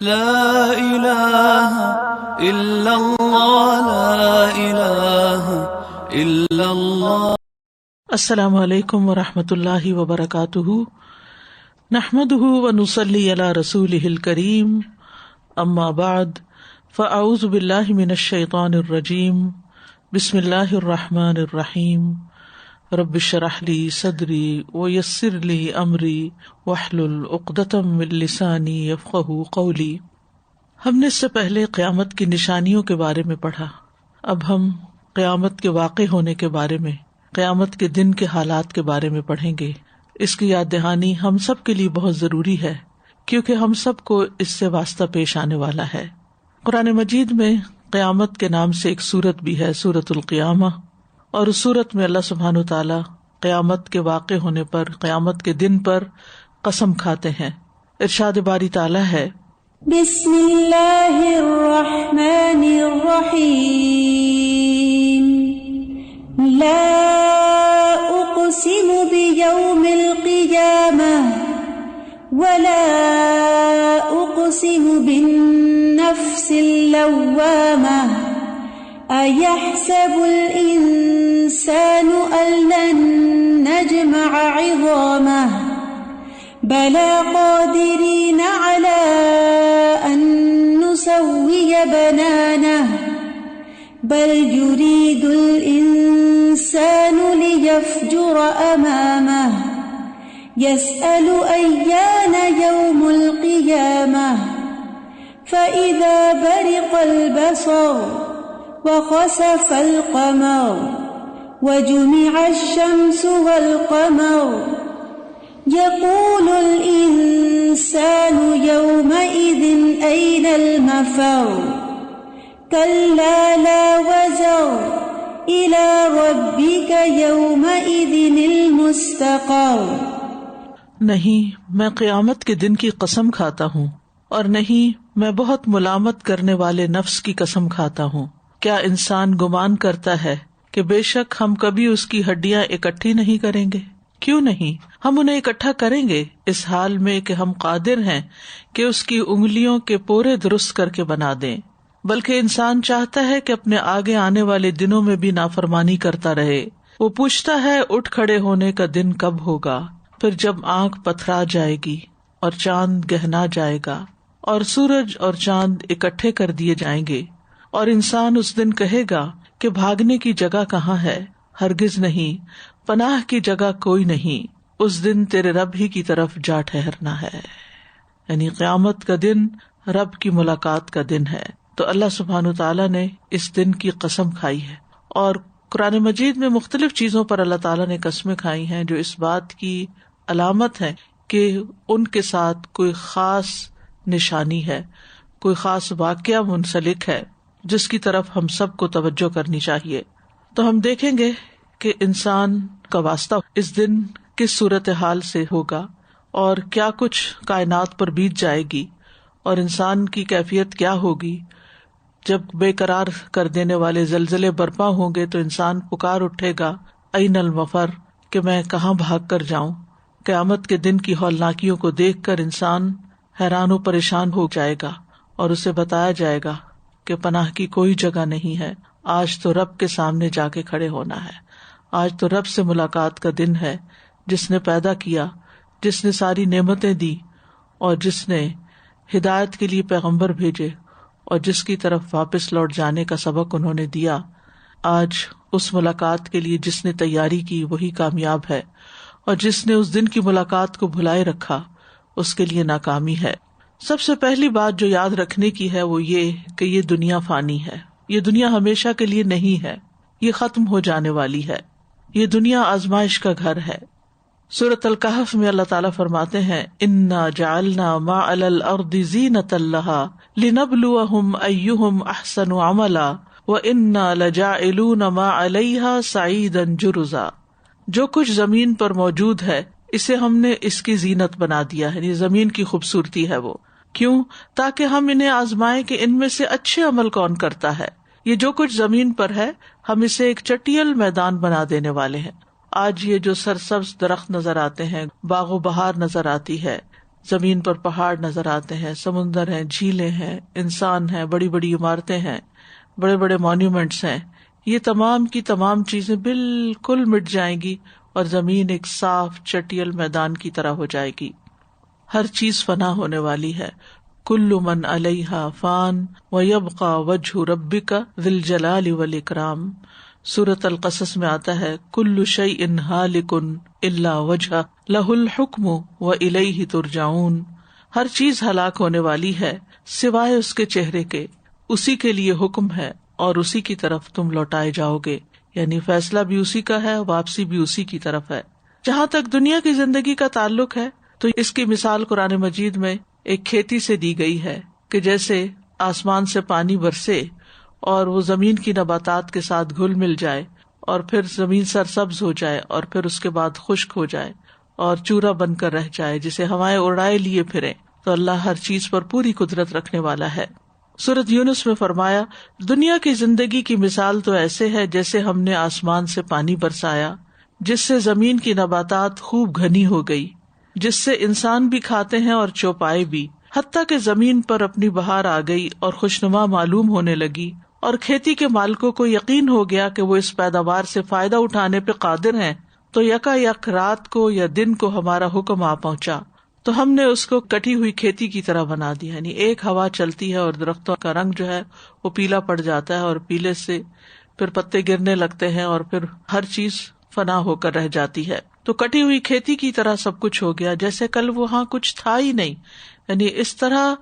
لا الہ الا اللہ لا الہ الا اللہ۔ السلام علیکم ورحمۃ اللہ وبرکاتہ، نحمده ونصلی علی رسولہ الکریم، اما بعد فاعوذ باللہ من الشیطان الرجیم، بسم اللہ الرحمن الرحیم، رب اشرح لی صدری ویسر لی امری واحلل عقدۃ من لسانی یفقہوا قولی۔ ہم نے اس سے پہلے قیامت کی نشانیوں کے بارے میں پڑھا، اب ہم قیامت کے واقع ہونے کے بارے میں، قیامت کے دن کے حالات کے بارے میں پڑھیں گے۔ اس کی یاد دہانی ہم سب کے لیے بہت ضروری ہے، کیونکہ ہم سب کو اس سے واسطہ پیش آنے والا ہے۔ قرآن مجید میں قیامت کے نام سے ایک سورت بھی ہے، سورۃ القیامہ، اور اس سورت میں اللہ سبحانہ وتعالی قیامت کے واقع ہونے پر، قیامت کے دن پر قسم کھاتے ہیں۔ ارشاد باری تعالی ہے، بسم اللہ الرحمن الرحیم، لا اقسم بیوم القیامہ ولا اقسم بالنفس اللوامہ، ایحسب الانسان ان لن نجمع عظامہ، بلی قادرین علی ان نسوی بنانہ، بل یرید الانسان لیفجر امامہ، یسأل ایان یوم القیامہ، فإذا برق البصر وخسف القمر وجمع الشمس والقمر، يقول الإنسان يومئذ أين المفر، كلا لا وزر إلى ربك يومئذ المستقر۔ نہیں، میں قیامت کے دن کی قسم کھاتا ہوں، اور نہیں میں بہت ملامت کرنے والے نفس کی قسم کھاتا ہوں۔ کیا انسان گمان کرتا ہے کہ بے شک ہم کبھی اس کی ہڈیاں اکٹھی نہیں کریں گے؟ کیوں نہیں، ہم انہیں اکٹھا کریں گے، اس حال میں کہ ہم قادر ہیں کہ اس کی انگلیوں کے پورے درست کر کے بنا دیں۔ بلکہ انسان چاہتا ہے کہ اپنے آگے آنے والے دنوں میں بھی نافرمانی کرتا رہے۔ وہ پوچھتا ہے اٹھ کھڑے ہونے کا دن کب ہوگا، پھر جب آنکھ پتھرا جائے گی اور چاند گہنا جائے گا اور سورج اور چاند اکٹھے کر دیے جائیں گے، اور انسان اس دن کہے گا کہ بھاگنے کی جگہ کہاں ہے؟ ہرگز نہیں، پناہ کی جگہ کوئی نہیں، اس دن تیرے رب ہی کی طرف جا ٹھہرنا ہے۔ یعنی قیامت کا دن رب کی ملاقات کا دن ہے۔ تو اللہ سبحانہ تعالیٰ نے اس دن کی قسم کھائی ہے، اور قرآن مجید میں مختلف چیزوں پر اللہ تعالیٰ نے قسمیں کھائی ہیں جو اس بات کی علامت ہے کہ ان کے ساتھ کوئی خاص نشانی ہے، کوئی خاص واقعہ منسلک ہے جس کی طرف ہم سب کو توجہ کرنی چاہیے۔ تو ہم دیکھیں گے کہ انسان کا واسطہ اس دن کس صورتحال سے ہوگا، اور کیا کچھ کائنات پر بیت جائے گی، اور انسان کی کیفیت کیا ہوگی۔ جب بے قرار کر دینے والے زلزلے برپا ہوں گے تو انسان پکار اٹھے گا، این المفر، کہ میں کہاں بھاگ کر جاؤں۔ قیامت کے دن کی ہولناکیوں کو دیکھ کر انسان حیران و پریشان ہو جائے گا، اور اسے بتایا جائے گا کہ پناہ کی کوئی جگہ نہیں ہے، آج تو رب کے سامنے جا کے کھڑے ہونا ہے، آج تو رب سے ملاقات کا دن ہے، جس نے پیدا کیا، جس نے ساری نعمتیں دی، اور جس نے ہدایت کے لیے پیغمبر بھیجے، اور جس کی طرف واپس لوٹ جانے کا سبق انہوں نے دیا۔ آج اس ملاقات کے لیے جس نے تیاری کی وہی کامیاب ہے، اور جس نے اس دن کی ملاقات کو بھلائے رکھا اس کے لیے ناکامی ہے۔ سب سے پہلی بات جو یاد رکھنے کی ہے وہ یہ کہ یہ دنیا فانی ہے، یہ دنیا ہمیشہ کے لیے نہیں ہے، یہ ختم ہو جانے والی ہے، یہ دنیا آزمائش کا گھر ہے۔ سورۃ الکہف میں اللہ تعالیٰ فرماتے ہیں، انا جعلنا ما علی الارض زینۃ لہا لنبلوہم ایہم احسن عملا وانا لجاعلون ما علیہا صعیدا جرزا۔ جو کچھ زمین پر موجود ہے اسے ہم نے اس کی زینت بنا دیا ہے، یعنی زمین کی خوبصورتی ہے وہ، کیوں؟ تاکہ ہم انہیں آزمائیں کہ ان میں سے اچھے عمل کون کرتا ہے۔ یہ جو کچھ زمین پر ہے ہم اسے ایک چٹیل میدان بنا دینے والے ہیں۔ آج یہ جو سرسبز درخت نظر آتے ہیں، باغ و بہار نظر آتی ہے، زمین پر پہاڑ نظر آتے ہیں، سمندر ہیں، جھیلیں ہیں، انسان ہیں، بڑی بڑی عمارتیں ہیں، بڑے بڑے مانیومنٹس ہیں، یہ تمام کی تمام چیزیں بالکل مٹ جائیں گی اور زمین ایک صاف چٹیل میدان کی طرح ہو جائے گی. ہر چیز فنا ہونے والی ہے. کل من علیہا فان ویبقى وجہ ربک ذی الجلال والاکرام. سورۃ القصص میں آتا ہے کل شیء ہالک الا وجہہ لہ الحکم والیہ ترجعون. ہر چیز ہلاک ہونے والی ہے سوائے اس کے چہرے کے، اسی کے لیے حکم ہے اور اسی کی طرف تم لوٹائے جاؤ گے. یعنی فیصلہ بھی اسی کا ہے، واپسی بھی اسی کی طرف ہے. جہاں تک دنیا کی زندگی کا تعلق ہے تو اس کی مثال قرآن مجید میں ایک کھیتی سے دی گئی ہے کہ جیسے آسمان سے پانی برسے اور وہ زمین کی نباتات کے ساتھ گھل مل جائے اور پھر زمین سرسبز ہو جائے اور پھر اس کے بعد خشک ہو جائے اور چورا بن کر رہ جائے جسے ہوائیں اڑائے لیے پھرے. تو اللہ ہر چیز پر پوری قدرت رکھنے والا ہے. سورۃ یونس میں فرمایا دنیا کی زندگی کی مثال تو ایسے ہے جیسے ہم نے آسمان سے پانی برسایا جس سے زمین کی نباتات خوب گھنی ہو گئی، جس سے انسان بھی کھاتے ہیں اور چوپائے بھی، حتیٰ کہ زمین پر اپنی بہار آ گئی اور خوشنما معلوم ہونے لگی اور کھیتی کے مالکوں کو یقین ہو گیا کہ وہ اس پیداوار سے فائدہ اٹھانے پہ قادر ہیں. تو یکا یک رات کو یا دن کو ہمارا حکم آ پہنچا تو ہم نے اس کو کٹی ہوئی کھیتی کی طرح بنا دیا. یعنی ایک ہوا چلتی ہے اور درختوں کا رنگ جو ہے وہ پیلا پڑ جاتا ہے اور پیلے سے پھر پتے گرنے لگتے ہیں اور پھر ہر چیز فنا ہو کر رہ جاتی ہے. تو کٹی ہوئی کھیتی کی طرح سب کچھ ہو گیا جیسے کل وہاں کچھ تھا ہی نہیں. یعنی اس طرح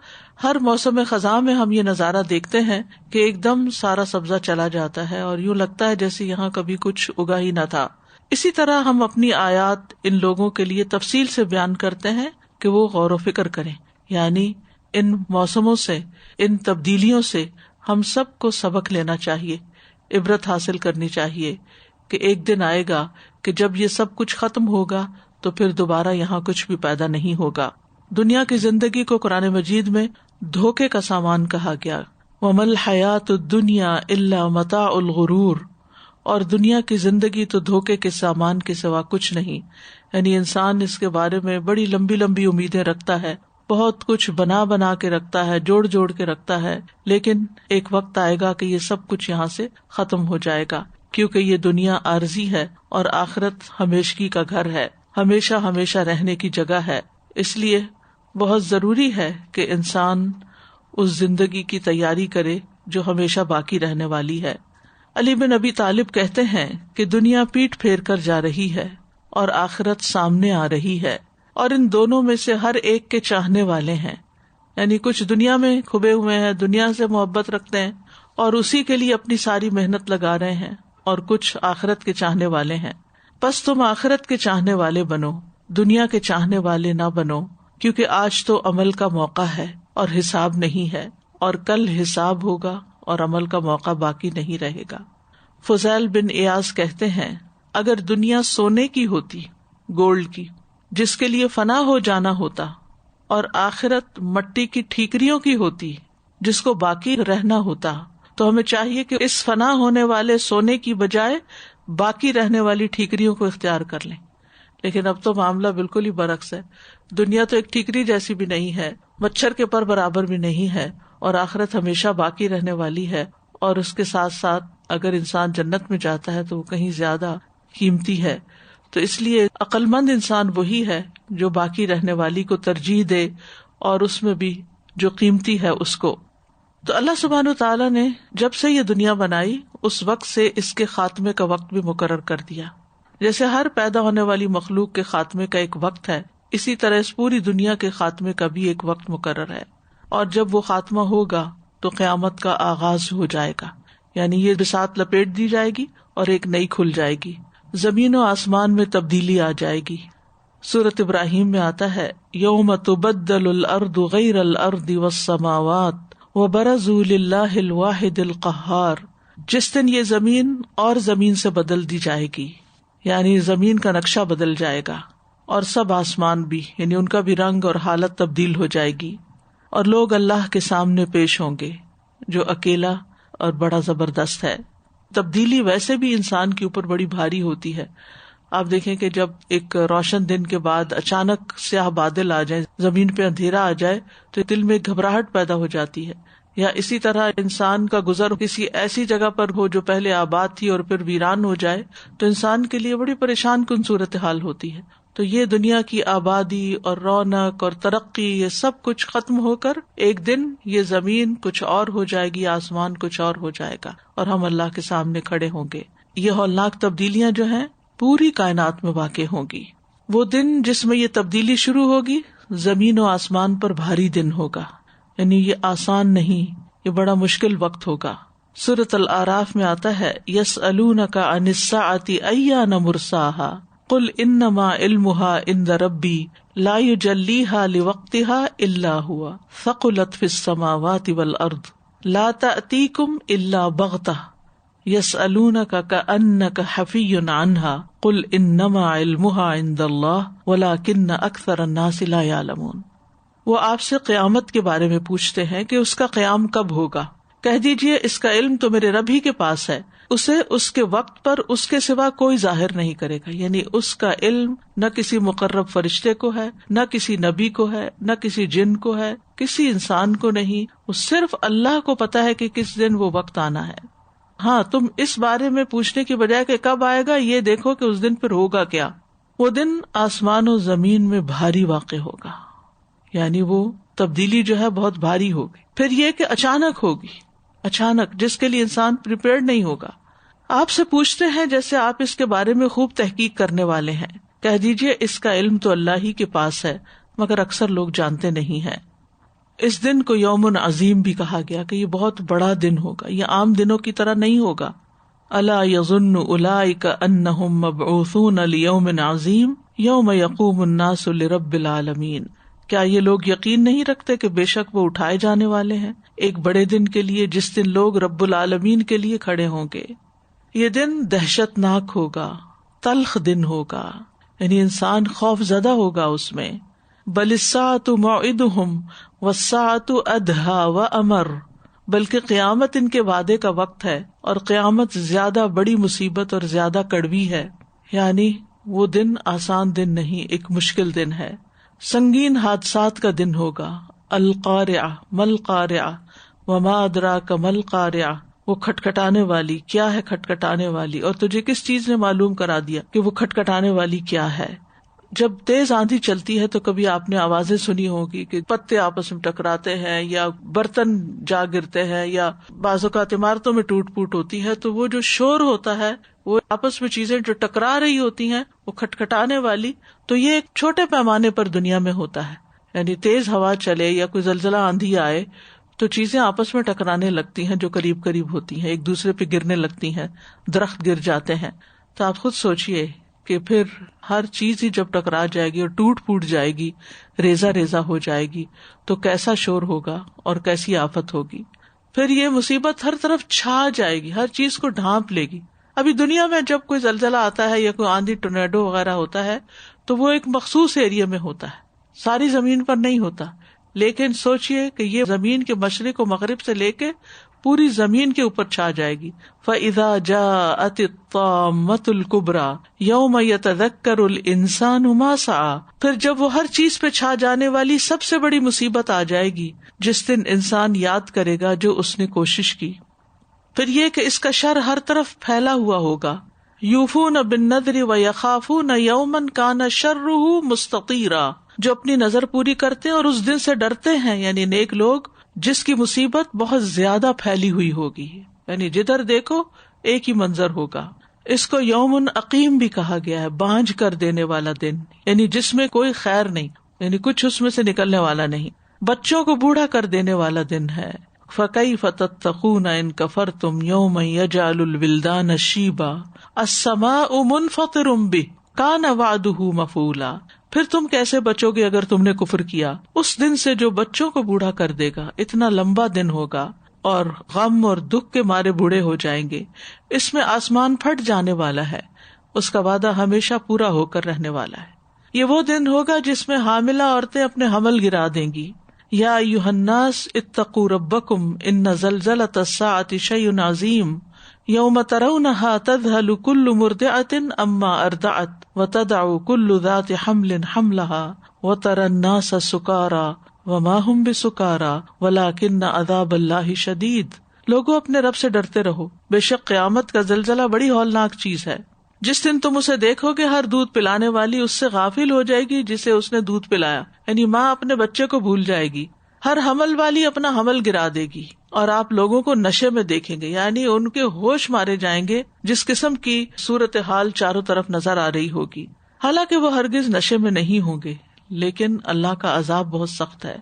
ہر موسم خزاں میں ہم یہ نظارہ دیکھتے ہیں کہ ایک دم سارا سبزہ چلا جاتا ہے اور یوں لگتا ہے جیسے یہاں کبھی کچھ اگا ہی نہ تھا. اسی طرح ہم اپنی آیات ان لوگوں کے لیے تفصیل سے بیان کرتے ہیں کہ وہ غور و فکر کریں. یعنی ان موسموں سے، ان تبدیلیوں سے ہم سب کو سبق لینا چاہیے، عبرت حاصل کرنی چاہیے کہ ایک دن آئے گا کہ جب یہ سب کچھ ختم ہوگا تو پھر دوبارہ یہاں کچھ بھی پیدا نہیں ہوگا. دنیا کی زندگی کو قرآن مجید میں دھوکے کا سامان کہا گیا. وَمَا الْحَيَاةُ الدُّنْيَا إِلَّا مَتَاعُ الْغُرُورِ. اور دنیا کی زندگی تو دھوکے کے سامان کے سوا کچھ نہیں. یعنی انسان اس کے بارے میں بڑی لمبی لمبی امیدیں رکھتا ہے، بہت کچھ بنا کے رکھتا ہے، جوڑ جوڑ کے رکھتا ہے، لیکن ایک وقت آئے گا کہ یہ سب کچھ یہاں سے ختم ہو جائے گا کیونکہ یہ دنیا عارضی ہے اور آخرت ہمیشگی کا گھر ہے، ہمیشہ ہمیشہ رہنے کی جگہ ہے. اس لیے بہت ضروری ہے کہ انسان اس زندگی کی تیاری کرے جو ہمیشہ باقی رہنے والی ہے. علی بن ابی طالب کہتے ہیں کہ دنیا پیٹ پھیر کر جا رہی ہے اور آخرت سامنے آ رہی ہے، اور ان دونوں میں سے ہر ایک کے چاہنے والے ہیں. یعنی کچھ دنیا میں کھبے ہوئے ہیں، دنیا سے محبت رکھتے ہیں اور اسی کے لیے اپنی ساری محنت لگا رہے ہیں، اور کچھ آخرت کے چاہنے والے ہیں. بس تم آخرت کے چاہنے والے بنو، دنیا کے چاہنے والے نہ بنو، کیونکہ آج تو عمل کا موقع ہے اور حساب نہیں ہے، اور کل حساب ہوگا اور عمل کا موقع باقی نہیں رہے گا. فضیل بن ایاز کہتے ہیں اگر دنیا سونے کی ہوتی، گولڈ کی، جس کے لیے فنا ہو جانا ہوتا، اور آخرت مٹی کی ٹھیکریوں کی ہوتی جس کو باقی رہنا ہوتا، تو ہمیں چاہیے کہ اس فنا ہونے والے سونے کی بجائے باقی رہنے والی ٹھیکریوں کو اختیار کر لیں. لیکن اب تو معاملہ بالکل ہی برعکس ہے. دنیا تو ایک ٹھیکری جیسی بھی نہیں ہے، مچھر کے پر برابر بھی نہیں ہے، اور آخرت ہمیشہ باقی رہنے والی ہے. اور اس کے ساتھ ساتھ اگر انسان جنت میں جاتا ہے تو وہ کہیں زیادہ قیمتی ہے. تو اس لیے عقل مند انسان وہی ہے جو باقی رہنے والی کو ترجیح دے، اور اس میں بھی جو قیمتی ہے اس کو. تو اللہ سبحانہ وتعالیٰ نے جب سے یہ دنیا بنائی اس وقت سے اس کے خاتمے کا وقت بھی مقرر کر دیا. جیسے ہر پیدا ہونے والی مخلوق کے خاتمے کا ایک وقت ہے، اسی طرح اس پوری دنیا کے خاتمے کا بھی ایک وقت مقرر ہے. اور جب وہ خاتمہ ہوگا تو قیامت کا آغاز ہو جائے گا. یعنی یہ بساط لپیٹ دی جائے گی اور ایک نئی کھل جائے گی، زمین و آسمان میں تبدیلی آ جائے گی. سورۃ ابراہیم میں آتا ہے یوم تبدل الارض غیر الارض والسماوات وبرزوا للہ الواحد القہار. جس دن یہ زمین اور زمین سے بدل دی جائے گی، یعنی زمین کا نقشہ بدل جائے گا اور سب آسمان بھی، یعنی ان کا بھی رنگ اور حالت تبدیل ہو جائے گی، اور لوگ اللہ کے سامنے پیش ہوں گے جو اکیلا اور بڑا زبردست ہے. تبدیلی ویسے بھی انسان کے اوپر بڑی بھاری ہوتی ہے. آپ دیکھیں کہ جب ایک روشن دن کے بعد اچانک سیاہ بادل آ جائیں، زمین پہ اندھیرا آ جائے تو دل میں گھبراہٹ پیدا ہو جاتی ہے. یا اسی طرح انسان کا گزر کسی ایسی جگہ پر ہو جو پہلے آباد تھی اور پھر ویران ہو جائے تو انسان کے لیے بڑی پریشان کن صورتحال ہوتی ہے. تو یہ دنیا کی آبادی اور رونق اور ترقی یہ سب کچھ ختم ہو کر ایک دن یہ زمین کچھ اور ہو جائے گی، آسمان کچھ اور ہو جائے گا اور ہم اللہ کے سامنے کھڑے ہوں گے. یہ ہولناک تبدیلیاں جو ہیں پوری کائنات میں واقع ہوں گی. وہ دن جس میں یہ تبدیلی شروع ہوگی زمین و آسمان پر بھاری دن ہوگا، یعنی یہ آسان نہیں، یہ بڑا مشکل وقت ہوگا. سورۃ الاعراف میں آتا ہے یسألونک عن الساعۃ ایان مرساها قل انما علمها عند ربی لا یجلیها لوقتها الا هو ثقلت فی السماوات والارض لا تأتیکم الا بغتہ یسألونک کأنک حفی عنها قل انما علمها عند اللہ ولکن اکثر الناس لا یعلمون. وہ آپ سے قیامت کے بارے میں پوچھتے ہیں کہ اس کا قیام کب ہوگا. کہہ دیجئے اس کا علم تو میرے رب ہی کے پاس ہے، اسے اس کے وقت پر اس کے سوا کوئی ظاہر نہیں کرے گا. یعنی اس کا علم نہ کسی مقرب فرشتے کو ہے، نہ کسی نبی کو ہے، نہ کسی جن کو ہے، کسی انسان کو نہیں. وہ صرف اللہ کو پتا ہے کہ کس دن وہ وقت آنا ہے. ہاں تم اس بارے میں پوچھنے کی بجائے کہ کب آئے گا یہ دیکھو کہ اس دن پھر ہوگا کیا. وہ دن آسمان و زمین میں بھاری واقع ہوگا، یعنی وہ تبدیلی جو ہے بہت بھاری ہوگی. پھر یہ کہ اچانک ہوگی، اچانک، جس کے لیے انسان پریپیئرڈ نہیں ہوگا. آپ سے پوچھتے ہیں جیسے آپ اس کے بارے میں خوب تحقیق کرنے والے ہیں. کہہ دیجئے اس کا علم تو اللہ ہی کے پاس ہے مگر اکثر لوگ جانتے نہیں ہیں. اس دن کو یوم عظیم بھی کہا گیا کہ یہ بہت بڑا دن ہوگا، یہ عام دنوں کی طرح نہیں ہوگا. الا یظن اولئک انہم مبعوثون لیوم عظیم یوم یقوم الناس لرب العالمین. کیا یہ لوگ یقین نہیں رکھتے کہ بے شک وہ اٹھائے جانے والے ہیں ایک بڑے دن کے لیے جس دن لوگ رب العالمین کے لیے کھڑے ہوں گے. یہ دن دہشت ناک ہوگا، تلخ دن ہوگا، یعنی انسان خوف زدہ ہوگا اس میں. بل الساعۃ موعدہم والساعۃ ادہی وامر. بلکہ قیامت ان کے وعدے کا وقت ہے اور قیامت زیادہ بڑی مصیبت اور زیادہ کڑوی ہے. یعنی وہ دن آسان دن نہیں، ایک مشکل دن ہے، سنگین حادثات کا دن ہوگا. القارعہ مل قارعہ وما ادراک مل قارعہ. وہ کھٹکھٹانے والی، کیا ہے کھٹکھٹانے والی، اور تجھے کس چیز نے معلوم کرا دیا کہ وہ کھٹکھٹانے والی کیا ہے. جب تیز آندھی چلتی ہے تو کبھی آپ نے آوازیں سنی ہوگی کہ پتے آپس میں ٹکراتے ہیں یا برتن جا گرتے ہیں یا بعض اوقات عمارتوں میں ٹوٹ پوٹ ہوتی ہے. تو وہ جو شور ہوتا ہے، وہ آپس میں چیزیں جو ٹکرا رہی ہوتی ہیں وہ کھٹکھٹانے والی. تو یہ ایک چھوٹے پیمانے پر دنیا میں ہوتا ہے، یعنی تیز ہوا چلے یا کوئی زلزلہ آندھی آئے تو چیزیں آپس میں ٹکرانے لگتی ہیں جو قریب قریب ہوتی ہیں، ایک دوسرے پہ گرنے لگتی ہیں، درخت گر جاتے ہیں. تو آپ خود سوچئے کہ پھر ہر چیز ہی جب ٹکرا جائے گی اور ٹوٹ پوٹ جائے گی، ریزہ ریزہ ہو جائے گی تو کیسا شور ہوگا اور کیسی آفت ہوگی. پھر یہ مصیبت ہر طرف چھا جائے گی، ہر چیز کو ڈھانپ لے گی. ابھی دنیا میں جب کوئی زلزلہ آتا ہے یا کوئی آندھی ٹورنیڈو وغیرہ ہوتا ہے تو وہ ایک مخصوص ایریا میں ہوتا ہے، ساری زمین پر نہیں ہوتا. لیکن سوچئے کہ یہ زمین کے مشرق و مغرب سے لے کے پوری زمین کے اوپر چھا جائے گی. فَإِذَا جَاءَتِ الطَّامَّةُ الْكُبْرَى يَوْمَ يَتَذَكَّرُ الْإِنسَانُ مَا سَعَى. پھر جب وہ ہر چیز پہ چھا جانے والی سب سے بڑی مصیبت آ جائے گی جس دن انسان یاد کرے گا جو اس نے کوشش کی. پھر یہ کہ اس کا شر ہر طرف پھیلا ہوا ہوگا. یوفون بالنذر ویخافون یوما کان شرہ مستطیرا. جو اپنی نظر پوری کرتے ہیں اور اس دن سے ڈرتے ہیں، یعنی نیک لوگ، جس کی مصیبت بہت زیادہ پھیلی ہوئی ہوگی، یعنی جدھر دیکھو ایک ہی منظر ہوگا. اس کو یوم عقیم بھی کہا گیا ہے، بانجھ کر دینے والا دن، یعنی جس میں کوئی خیر نہیں، یعنی کچھ اس میں سے نکلنے والا نہیں. بچوں کو بوڑھا کر دینے والا دن ہے. فَكَيْفَ تَتَّقُونَ إِن كَفَرْتُمْ يَوْمًا يَجْعَلُ الْوِلْدَانَ شِيبًا السَّمَاءُ مُنْفَطِرٌ بِهِ كَانَ وَعْدُهُ مَفْعُولًا. پھر تم کیسے بچو گے اگر تم نے کفر کیا اس دن سے جو بچوں کو بوڑھا کر دے گا. اتنا لمبا دن ہوگا اور غم اور دکھ کے مارے بوڑھے ہو جائیں گے. اس میں آسمان پھٹ جانے والا ہے، اس کا وعدہ ہمیشہ پورا ہو کر رہنے والا ہے. یہ وہ دن ہوگا جس میں حاملہ عورتیں اپنے حمل گرا دیں گی. یا ایھا الناس اتقوا ربکم ان زلزلۃ الساعۃ شیء عظیم یوم ترونها تذهل كل مرضعة عما ارضعت وتضع كل ذات حمل حملها وترى الناس سكارى وما هم بسكارى ولكن عذاب الله شدید. لوگوں اپنے رب سے ڈرتے رہو، بے شک قیامت کا زلزلہ بڑی ہولناک چیز ہے. جس دن تم اسے دیکھو گے ہر دودھ پلانے والی اس سے غافل ہو جائے گی جسے اس نے دودھ پلایا، یعنی ماں اپنے بچے کو بھول جائے گی. ہر حمل والی اپنا حمل گرا دے گی اور آپ لوگوں کو نشے میں دیکھیں گے، یعنی ان کے ہوش مارے جائیں گے جس قسم کی صورتحال چاروں طرف نظر آ رہی ہوگی. حالانکہ وہ ہرگز نشے میں نہیں ہوں گے، لیکن اللہ کا عذاب بہت سخت ہے.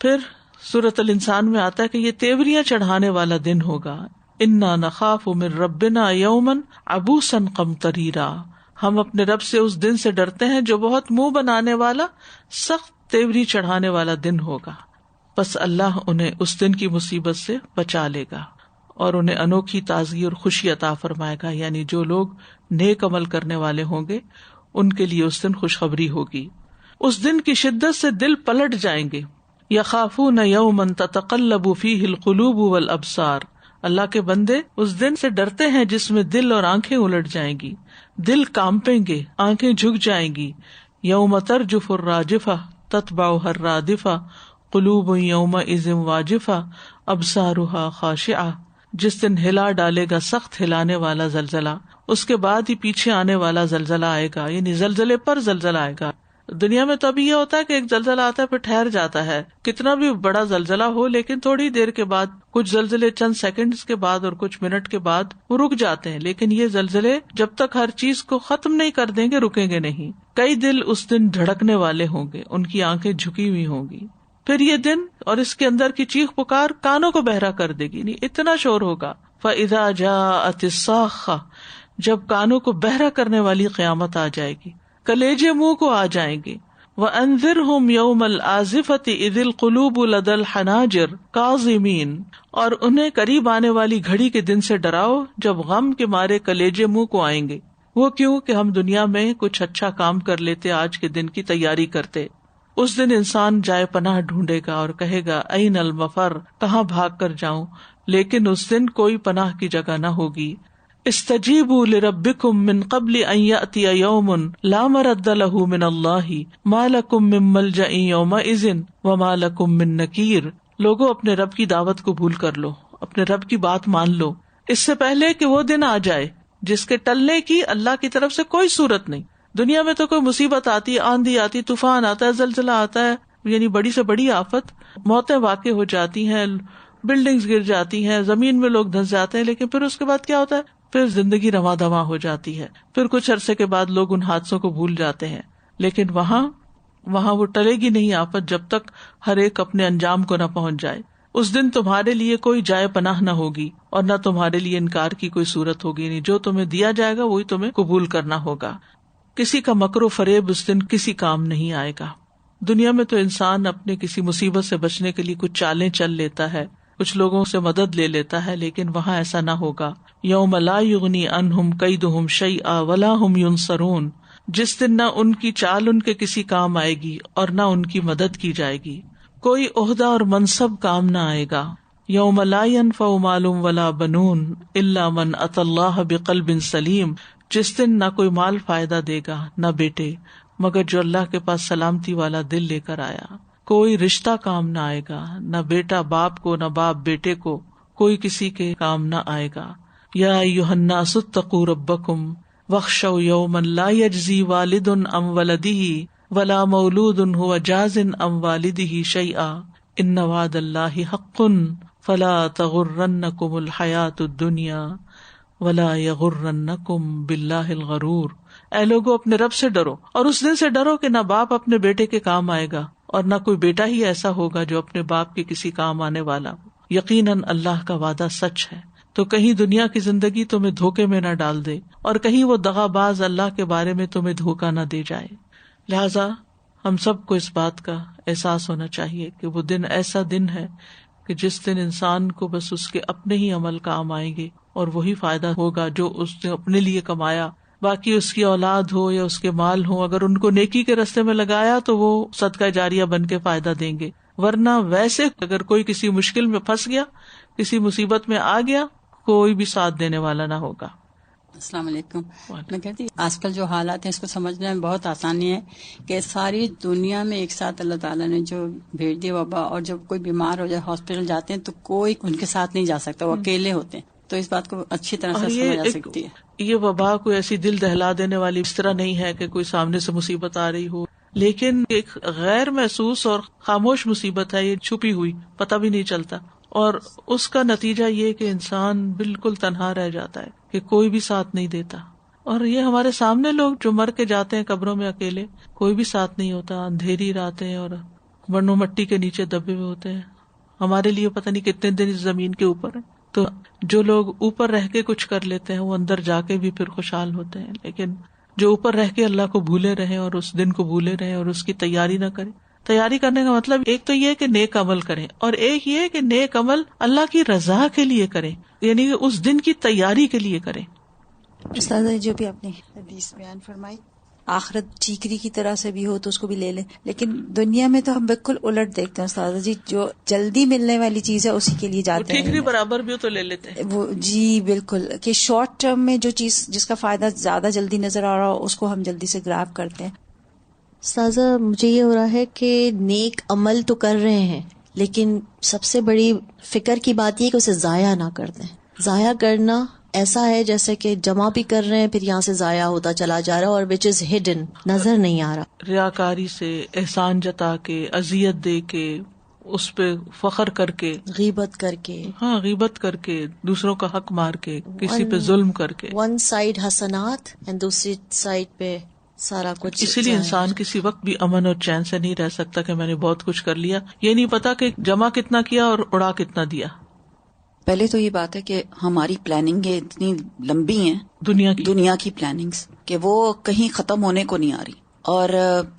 پھر سورۃ الانسان میں آتا ہے کہ یہ تیوریاں چڑھانے والا دن ہوگا. انا نخاف من ربنا یوما عبوسا قمطریرا، ہم اپنے رب سے اس دن سے ڈرتے ہیں جو بہت منہ بنانے والا، سخت تیوری چڑھانے والا دن ہوگا. بس اللہ انہیں اس دن کی مصیبت سے بچا لے گا اور انہیں انوکھی تازگی اور خوشی عطا فرمائے گا. یعنی جو لوگ نیک عمل کرنے والے ہوں گے ان کے لیے اس دن خوشخبری ہوگی. اس دن کی شدت سے دل پلٹ جائیں گے. یخافون یوما تتقلب فیہ القلوب والابصار، اللہ کے بندے اس دن سے ڈرتے ہیں جس میں دل اور آنکھیں الٹ جائیں گی، دل کانپیں گے، آنکھیں جھک جائیں گی. یوم ترجف الراجفہ تتبعها الرادفہ قلوب یومئذ واجفہ ابصارها خاشعہ، جس دن ہلا ڈالے گا سخت ہلانے والا زلزلہ، اس کے بعد ہی پیچھے آنے والا زلزلہ آئے گا، یعنی زلزلے پر زلزلہ آئے گا. دنیا میں تو ابھی یہ ہوتا ہے کہ ایک زلزلہ آتا ہے پھر ٹھہر جاتا ہے، کتنا بھی بڑا زلزلہ ہو لیکن تھوڑی دیر کے بعد، کچھ زلزلے چند سیکنڈز کے بعد اور کچھ منٹ کے بعد وہ رک جاتے ہیں. لیکن یہ زلزلے جب تک ہر چیز کو ختم نہیں کر دیں گے رکیں گے نہیں. کئی دل اس دن دھڑکنے والے ہوں گے، ان کی آنکھیں جھکی ہوئی ہوں گی. پھر یہ دن اور اس کے اندر کی چیخ پکار کانوں کو بہرا کر دے گی، نہیں اتنا شور ہوگا. فَإِذَا جَاءَتِ الصَّاخَّةُ، جب کانوں کو بہرا کرنے والی قیامت آ جائے گی، کلیجے منہ کو آ جائیں گے. وَأَنذِرْهُمْ يَوْمَ الْآزِفَةِ إِذِ الْقُلُوبُ لَدَى الْحَنَاجِرِ كَاظِمِينَ، اور انہیں قریب آنے والی گھڑی کے دن سے ڈراؤ جب غم کے مارے کلیجے منہ کو آئیں گے. وہ کیوں کہ ہم دنیا میں کچھ اچھا کام کر لیتے، آج کے دن کی تیاری کرتے. اس دن انسان جائے پناہ ڈھونڈے گا اور کہے گا این المفر، کہاں بھاگ کر جاؤں، لیکن اس دن کوئی پناہ کی جگہ نہ ہوگی. استجیبوا لربکم من قبل ان یأتی یوم لا مرد له من اللہ ما لکم من ملجأ یومئذ وما لکم من نکیر. لوگوں اپنے رب کی دعوت قبول کر لو، اپنے رب کی بات مان لو اس سے پہلے کہ وہ دن آ جائے جس کے ٹلنے کی اللہ کی طرف سے کوئی صورت نہیں. دنیا میں تو کوئی مصیبت آتی، آندھی آتی، طوفان آتا ہے، زلزلہ آتا ہے، یعنی بڑی سے بڑی آفت، موتیں واقع ہو جاتی ہیں، بلڈنگز گر جاتی ہیں، زمین میں لوگ دھنس جاتے ہیں، لیکن پھر اس کے بعد کیا ہوتا ہے؟ پھر زندگی رواں دواں ہو جاتی ہے. پھر کچھ عرصے کے بعد لوگ ان حادثوں کو بھول جاتے ہیں. لیکن وہاں وہ ٹلے گی نہیں آفت جب تک ہر ایک اپنے انجام کو نہ پہنچ جائے. اس دن تمہارے لیے کوئی جائے پناہ نہ ہوگی اور نہ تمہارے لیے انکار کی کوئی صورت ہوگی. نہیں، جو تمہیں دیا جائے گا وہی تمہیں قبول کرنا ہوگا. کسی کا مکر و فریب اس دن کسی کام نہیں آئے گا. دنیا میں تو انسان اپنے کسی مصیبت سے بچنے کے لیے کچھ چالیں چل لیتا ہے، کچھ لوگوں سے مدد لے لیتا ہے، لیکن وہاں ایسا نہ ہوگا. یوم لا یغنی عنہم کیدہم شیئا ولا ہم ینصرون، جس دن نہ ان کی چال ان کے کسی کام آئے گی اور نہ ان کی مدد کی جائے گی. کوئی عہدہ اور منصب کام نہ آئے گا. یوم لا ینفع مال ولا بنون الا من اتی اللہ بقلب سلیم، جس دن نہ کوئی مال فائدہ دے گا نہ بیٹے مگر جو اللہ کے پاس سلامتی والا دل لے کر آیا. کوئی رشتہ کام نہ آئے گا، نہ بیٹا باپ کو، نہ باپ بیٹے کو، کوئی کسی کے کام نہ آئے گا. یا ایھا الناس اتقوا ربکم واخشوا یوما لا یجزی والد عن ولدہ ولا مولود هو جاز عن والدہ شیئا ان وعد اللہ حق فلا تغرنکم الحیاۃ الدنیا ولا یغرنکم باللہ الغرور. اے لوگو اپنے رب سے ڈرو اور اس دن سے ڈرو کہ نہ باپ اپنے بیٹے کے کام آئے گا اور نہ کوئی بیٹا ہی ایسا ہوگا جو اپنے باپ کے کسی کام آنے والا ہو. یقیناً اللہ کا وعدہ سچ ہے. تو کہیں دنیا کی زندگی تمہیں دھوکے میں نہ ڈال دے اور کہیں وہ دغا باز اللہ کے بارے میں تمہیں دھوکا نہ دے جائے. لہذا ہم سب کو اس بات کا احساس ہونا چاہیے کہ وہ دن ایسا دن ہے کہ جس دن انسان کو بس اس کے اپنے ہی عمل کام آئیں گے اور وہی فائدہ ہوگا جو اس نے اپنے لیے کمایا. باقی اس کی اولاد ہو یا اس کے مال ہو، اگر ان کو نیکی کے راستے میں لگایا تو وہ صدقہ جاریہ بن کے فائدہ دیں گے. ورنہ ویسے اگر کوئی کسی مشکل میں پھنس گیا، کسی مصیبت میں آ گیا، کوئی بھی ساتھ دینے والا نہ ہوگا. السلام علیکم. میں کہتی آج کل جو حالات ہیں اس کو سمجھنے میں بہت آسانی ہے کہ ساری دنیا میں ایک ساتھ اللہ تعالیٰ نے جو بھیج دی وبا، اور جب کوئی بیمار ہو جائے ہاسپٹل جاتے ہیں تو کوئی ان کے ساتھ نہیں جا سکتا، وہ اکیلے ہوتے ہیں. تو اس بات کو اچھی طرح سے سمجھ آ سکتی ہے. یہ وبا کوئی ایسی دل دہلا دینے والی اس طرح نہیں ہے کہ کوئی سامنے سے مصیبت آ رہی ہو، لیکن ایک غیر محسوس اور خاموش مصیبت ہے، یہ چھپی ہوئی، پتہ بھی نہیں چلتا، اور اس کا نتیجہ یہ کہ انسان بالکل تنہا رہ جاتا ہے کہ کوئی بھی ساتھ نہیں دیتا. اور یہ ہمارے سامنے لوگ جو مر کے جاتے ہیں قبروں میں اکیلے، کوئی بھی ساتھ نہیں ہوتا، اندھیری راتیں اور بنو مٹی کے نیچے دبے ہوئے ہوتے ہیں. ہمارے لیے پتہ نہیں کتنے دن اس زمین کے اوپر ہے. تو جو لوگ اوپر رہ کے کچھ کر لیتے ہیں وہ اندر جا کے بھی پھر خوشحال ہوتے ہیں، لیکن جو اوپر رہ کے اللہ کو بھولے رہے اور اس دن کو بھولے رہے اور اس کی تیاری نہ کریں. تیاری کرنے کا مطلب ایک تو یہ کہ نیک عمل کریں، اور ایک یہ کہ نیک عمل اللہ کی رضا کے لیے کریں، یعنی کہ اس دن کی تیاری کے لیے کریں. استاذہ جو بھی آپ نے حدیث بیان فرمائی، آخرت چیکری کی طرح سے بھی ہو تو اس کو بھی لے لیں، لیکن دنیا میں تو ہم بالکل الٹ دیکھتے ہیں استاذہ جی، جو جلدی ملنے والی چیز ہے اسی کے لیے جاتے ہیں. ٹھیکری برابر بھی ہو تو لے لیتے ہیں وہ، جی بالکل، کہ شارٹ ٹرم میں جو چیز جس کا فائدہ زیادہ جلدی نظر آ رہا ہو اس کو ہم جلدی سے گراب کرتے ہیں. استاذہ مجھے یہ ہو رہا ہے کہ نیک عمل تو کر رہے ہیں، لیکن سب سے بڑی فکر کی بات یہ کہ اسے ضائع نہ کر دیں. ضائع کرنا ایسا ہے جیسے کہ جمع بھی کر رہے ہیں پھر یہاں سے ضائع ہوتا چلا جا رہا ہے، اور وچ از ہڈن، نظر نہیں آ رہا. ریاکاری سے، احسان جتا کے، اذیت دے کے، اس پہ فخر کر کے، غیبت کر کے، ہاں غیبت کر کے، دوسروں کا حق مار کے، کسی پہ ظلم کر کے. ون سائڈ حسنات اینڈ دوسری سائڈ پہ سارا کچھ. اسی لیے انسان کسی وقت بھی امن اور چین سے نہیں رہ سکتا کہ میں نے بہت کچھ کر لیا، یہ نہیں پتا کہ جمع کتنا کیا اور اڑا کتنا دیا. پہلے تو یہ بات ہے کہ ہماری پلاننگیں اتنی لمبی ہیں، دنیا کی پلاننگز، کہ وہ کہیں ختم ہونے کو نہیں آ رہی، اور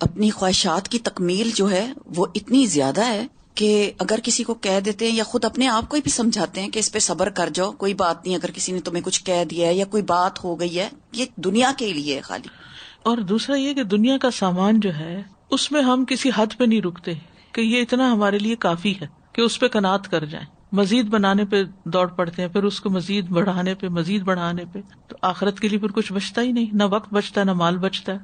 اپنی خواہشات کی تکمیل جو ہے وہ اتنی زیادہ ہے کہ اگر کسی کو کہہ دیتے ہیں یا خود اپنے آپ کو بھی سمجھاتے ہیں کہ اس پہ صبر کر جاؤ، کوئی بات نہیں، اگر کسی نے تمہیں کچھ کہہ دیا ہے یا کوئی بات ہو گئی ہے، یہ دنیا کے لیے ہے خالی. اور دوسرا یہ کہ دنیا کا سامان جو ہے اس میں ہم کسی حد پہ نہیں رکتے کہ یہ اتنا ہمارے لیے کافی ہے کہ اس پہ قناعت کر جائیں، مزید بنانے پہ دوڑ پڑتے ہیں، پھر اس کو مزید بڑھانے پہ، مزید بڑھانے پہ، تو آخرت کے لیے پھر کچھ بچتا ہی نہیں، نہ وقت بچتا ہے نہ مال بچتا ہے.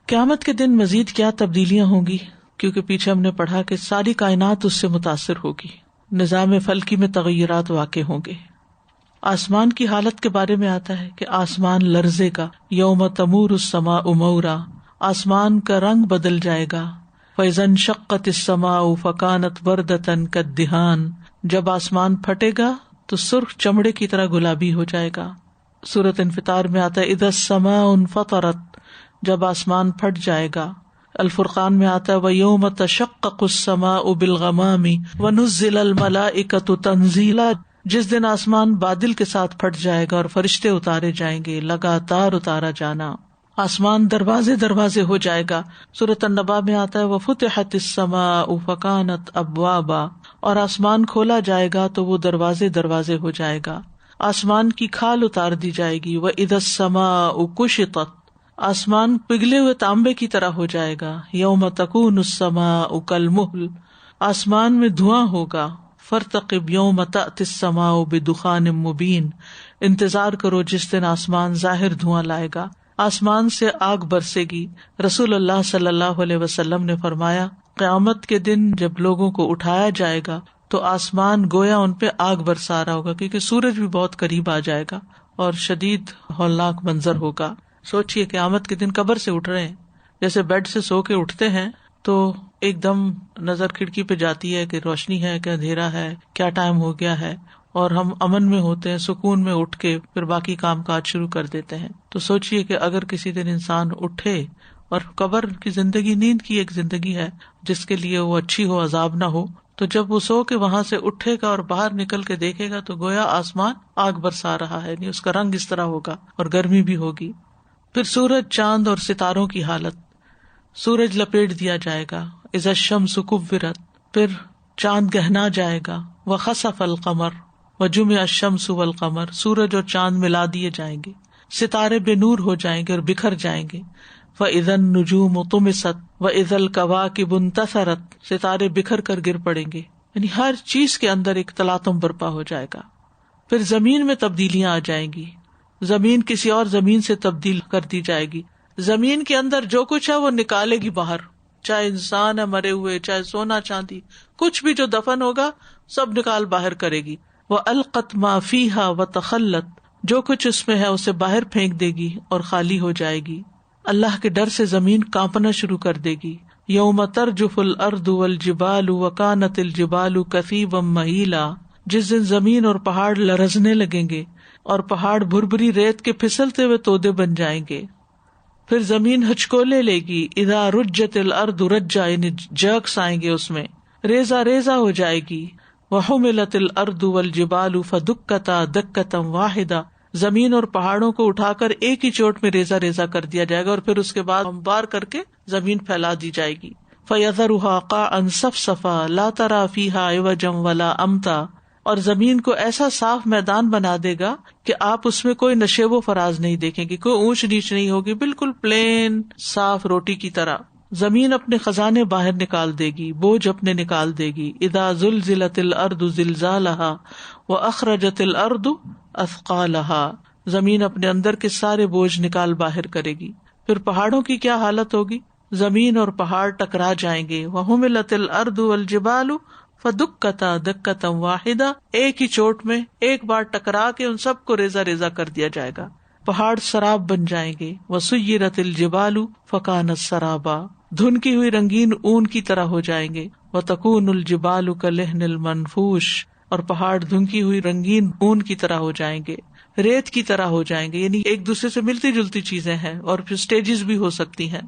قیامت کے دن مزید کیا تبدیلیاں ہوں گی، کیونکہ پیچھے ہم نے پڑھا کہ ساری کائنات اس سے متاثر ہوگی، نظام فلکی میں تغیرات واقع ہوں گے. آسمان کی حالت کے بارے میں آتا ہے کہ آسمان لرزے گا، یوم تمور السماء مورا، آسمان کا رنگ بدل جائے گا. فَإِذَا انشَقَّتِ السَّمَاءُ فَكَانَتْ وَرْدَةً كَالدِّهَانِ، جب آسمان پھٹے گا تو سرخ چمڑے کی طرح گلابی ہو جائے گا. سورۃ انفطار میں آتا ہے اذا السماء انفطرت، جب آسمان پھٹ جائے گا. الفرقان میں آتا ہے وَيَوْمَ تَشَقَّقُ السَّمَاءُ بِالْغَمَامِ وَنُزِّلَ الْمَلَائِكَةُ تَنزِيلًا، جس دن آسمان بادل کے ساتھ پھٹ جائے گا اور فرشتے اتارے جائیں گے، لگاتار اتارا جانا. آسمان دروازے دروازے ہو جائے گا. سورۃ النبا میں آتا ہے وَفُتِحَتِ السَّمَاءُ فَكَانَتْ أَبْوَابًا، اور آسمان کھولا جائے گا تو وہ دروازے دروازے ہو جائے گا. آسمان کی کھال اتار دی جائے گی. وَإِذَا السَّمَاءُ كُشِطَتْ، آسمان پگھلے ہوئے تانبے کی طرح ہو جائے گا. یوم تکون السماء کالمہل، آسمان میں دھواں ہوگا. فارتقب یوم تأتی السماء بدخان مبین، انتظار کرو جس دن آسمان ظاہر دھواں لائے گا، آسمان سے آگ برسے گی. رسول اللہ صلی اللہ علیہ وسلم نے فرمایا قیامت کے دن جب لوگوں کو اٹھایا جائے گا تو آسمان گویا ان پہ آگ برسا رہا ہوگا، کیونکہ سورج بھی بہت قریب آ جائے گا اور شدید ہولناک منظر ہوگا. سوچئے قیامت کے دن قبر سے اٹھ رہے ہیں، جیسے بیڈ سے سو کے اٹھتے ہیں تو ایک دم نظر کھڑکی پہ جاتی ہے کہ روشنی ہے کہ اندھیرا ہے، کیا ٹائم ہو گیا ہے، اور ہم امن میں ہوتے ہیں، سکون میں اٹھ کے پھر باقی کام کاج شروع کر دیتے ہیں. تو سوچئے کہ اگر کسی دن انسان اٹھے، اور قبر کی زندگی نیند کی ایک زندگی ہے جس کے لیے وہ اچھی ہو، عذاب نہ ہو، تو جب وہ سو کے وہاں سے اٹھے گا اور باہر نکل کے دیکھے گا تو گویا آسمان آگ برسا رہا ہے، یعنی اس کا رنگ اس طرح ہوگا اور گرمی بھی ہوگی. پھر سورج، چاند اور ستاروں کی حالت، سورج لپیٹ دیا جائے گا. اذا الشمس کورت، پھر چاند گہنا جائے گا. وخسف القمر وجمع الشمس والقمر، سورج اور چاند ملا دیے جائیں گے، ستارے بے نور ہو جائیں گے اور بکھر جائیں گے. فاذا النجوم طمست واذا الکواکب انتثرت، ستارے بکھر کر گر پڑیں گے، یعنی ہر چیز کے اندر ایک تلاطم برپا ہو جائے گا. پھر زمین میں تبدیلیاں آ جائیں گی، زمین کسی اور زمین سے تبدیل کر دی جائے گی. زمین کے اندر جو کچھ ہے وہ نکالے گی باہر، چاہے انسان ہے مرے ہوئے، چاہے سونا چاندی، کچھ بھی جو دفن ہوگا سب نکال باہر کرے گی. وَأَلْقَتْ مَا فِيهَا وَتَخَلَّتْ، جو کچھ اس میں ہے اسے باہر پھینک دے گی اور خالی ہو جائے گی. اللہ کے ڈر سے زمین کانپنا شروع کر دے گی. یوم ترجف الارض والجبال وکانت الجبال کثیبا مہیلا، جس دن زمین اور پہاڑ لرزنے لگیں گے اور پہاڑ بھربھری ریت کے پھسلتے ہوئے تودے بن جائیں گے. پھر زمین ہچکولے لے گی. اذا رجت الارض رجا، یعنی جرکس آئیں گے اس میں، ریزہ ریزہ ہو جائے گی. وحملت الارض والجبال فدکتا دکتا واحدا، زمین اور پہاڑوں کو اٹھا کر ایک ہی چوٹ میں ریزہ ریزہ کر دیا جائے گا اور پھر اس کے بعد ہموار کر کے زمین پھیلا دی جائے گی. فَيَذَرُهَا قَاعًا صَفْصَفًا لَا تَرَىٰ فِيهَا عِوَجًا وَلَا أَمْتًا، اور زمین کو ایسا صاف میدان بنا دے گا کہ آپ اس میں کوئی نشیب و فراز نہیں دیکھیں گے، کوئی اونچ نیچ نہیں ہوگی، بالکل پلین صاف روٹی کی طرح. زمین اپنے خزانے باہر نکال دے گی، بوجھ اپنے نکال دے گی. اذا زلزلت الارض زلزالها واخرجت الارض اثقالها، زمین اپنے اندر کے سارے بوجھ نکال باہر کرے گی. پھر پہاڑوں کی کیا حالت ہوگی؟ زمین اور پہاڑ ٹکرا جائیں گے. وحملت الارض والجبال فدکتا دکتا واحدا، ایک ہی چوٹ میں ایک بار ٹکرا کے ان سب کو ریزہ ریزہ کر دیا جائے گا. پہاڑ سراب بن جائیں گے. وسیرت الجبال فکانت سرابا، دھنکی ہوئی رنگین اون کی طرح ہو جائیں گے. وتکون الجبال کالعہن المنفوش، اور پہاڑ دھنکی ہوئی رنگین اون کی طرح ہو جائیں گے، ریت کی طرح ہو جائیں گے. یعنی ایک دوسرے سے ملتی جلتی چیزیں ہیں اور پھر سٹیجز بھی ہو سکتی ہیں.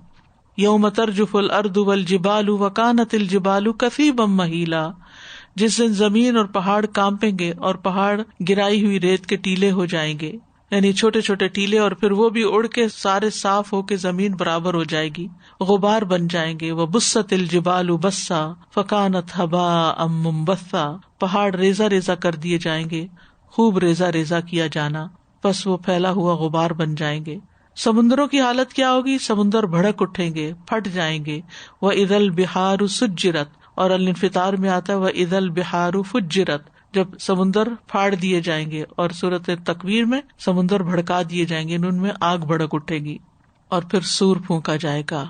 یوم ترجف الارض والجبال وکانت الجبال کثیبا مہیلا، جس دن زمین اور پہاڑ کانپیں گے اور پہاڑ گرائی ہوئی ریت کے ٹیلے ہو جائیں گے، یعنی چھوٹے چھوٹے ٹیلے، اور پھر وہ بھی اڑ کے سارے صاف ہو کے زمین برابر ہو جائے گی، غبار بن جائیں گے. وبست الجبال بسا فکانت ہباء منبثا، پہاڑ ریزہ ریزہ کر دیے جائیں گے، خوب ریزہ ریزہ کیا جانا، پس وہ پھیلا ہوا غبار بن جائیں گے. سمندروں کی حالت کیا ہوگی؟ سمندر بھڑک اٹھیں گے، پھٹ جائیں گے. وَإِذَا الْبِحَارُ سُجِّرَتْ، اور الانفطار میں آتا ہے وَإِذَا الْبِحَارُ فُجِّرَتْ، جب سمندر پھاڑ دیے جائیں گے. اور سورۃ تکویر میں سمندر بھڑکا دیے جائیں گے، ان میں آگ بھڑک اٹھے گی. اور پھر سور پھونکا جائے گا.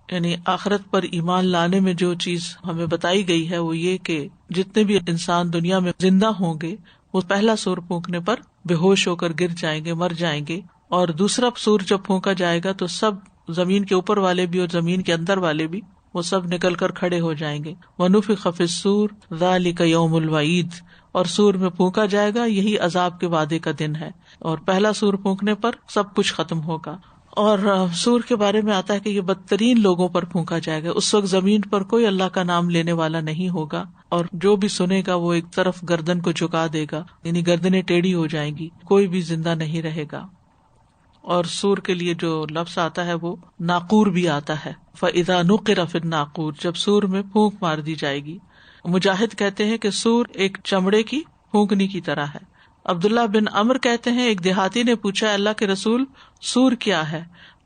یعنی آخرت پر ایمان لانے میں جو چیز ہمیں بتائی گئی ہے وہ یہ کہ جتنے بھی انسان دنیا میں زندہ ہوں گے وہ پہلا سور پھونکنے پر بے ہوش ہو کر گر جائیں گے، مر جائیں گے. اور دوسرا سور جب پھونکا جائے گا تو سب زمین کے اوپر والے بھی اور زمین کے اندر والے بھی وہ سب نکل کر کھڑے ہو جائیں گے. وَنُفِخَ فِي الصُّورِ ذَلِكَ يَوْمُ الْوَعِيدِ، اور سور میں پھونکا جائے گا، یہی عذاب کے وعدے کا دن ہے. اور پہلا سور پھونکنے پر سب کچھ ختم ہوگا. اور سور کے بارے میں آتا ہے کہ یہ بدترین لوگوں پر پھونکا جائے گا. اس وقت زمین پر کوئی اللہ کا نام لینے والا نہیں ہوگا، اور جو بھی سنے گا وہ ایک طرف گردن کو جھکا دے گا، یعنی گردنیں ٹیڑھی ہو جائیں گی، کوئی بھی زندہ نہیں رہے گا. اور سور کے لیے جو لفظ آتا ہے وہ ناقور بھی آتا ہے. فَإِذَا نُقِرَ فِي النَّاقُورِ، جب سور میں پھونک مار دی جائے گی. مجاہد کہتے ہیں کہ سور ایک چمڑے کی پھونکنی کی طرح ہے. عبداللہ بن عمر کہتے ہیں ایک دیہاتی نے پوچھا اللہ کے رسول سور کیا ہے؟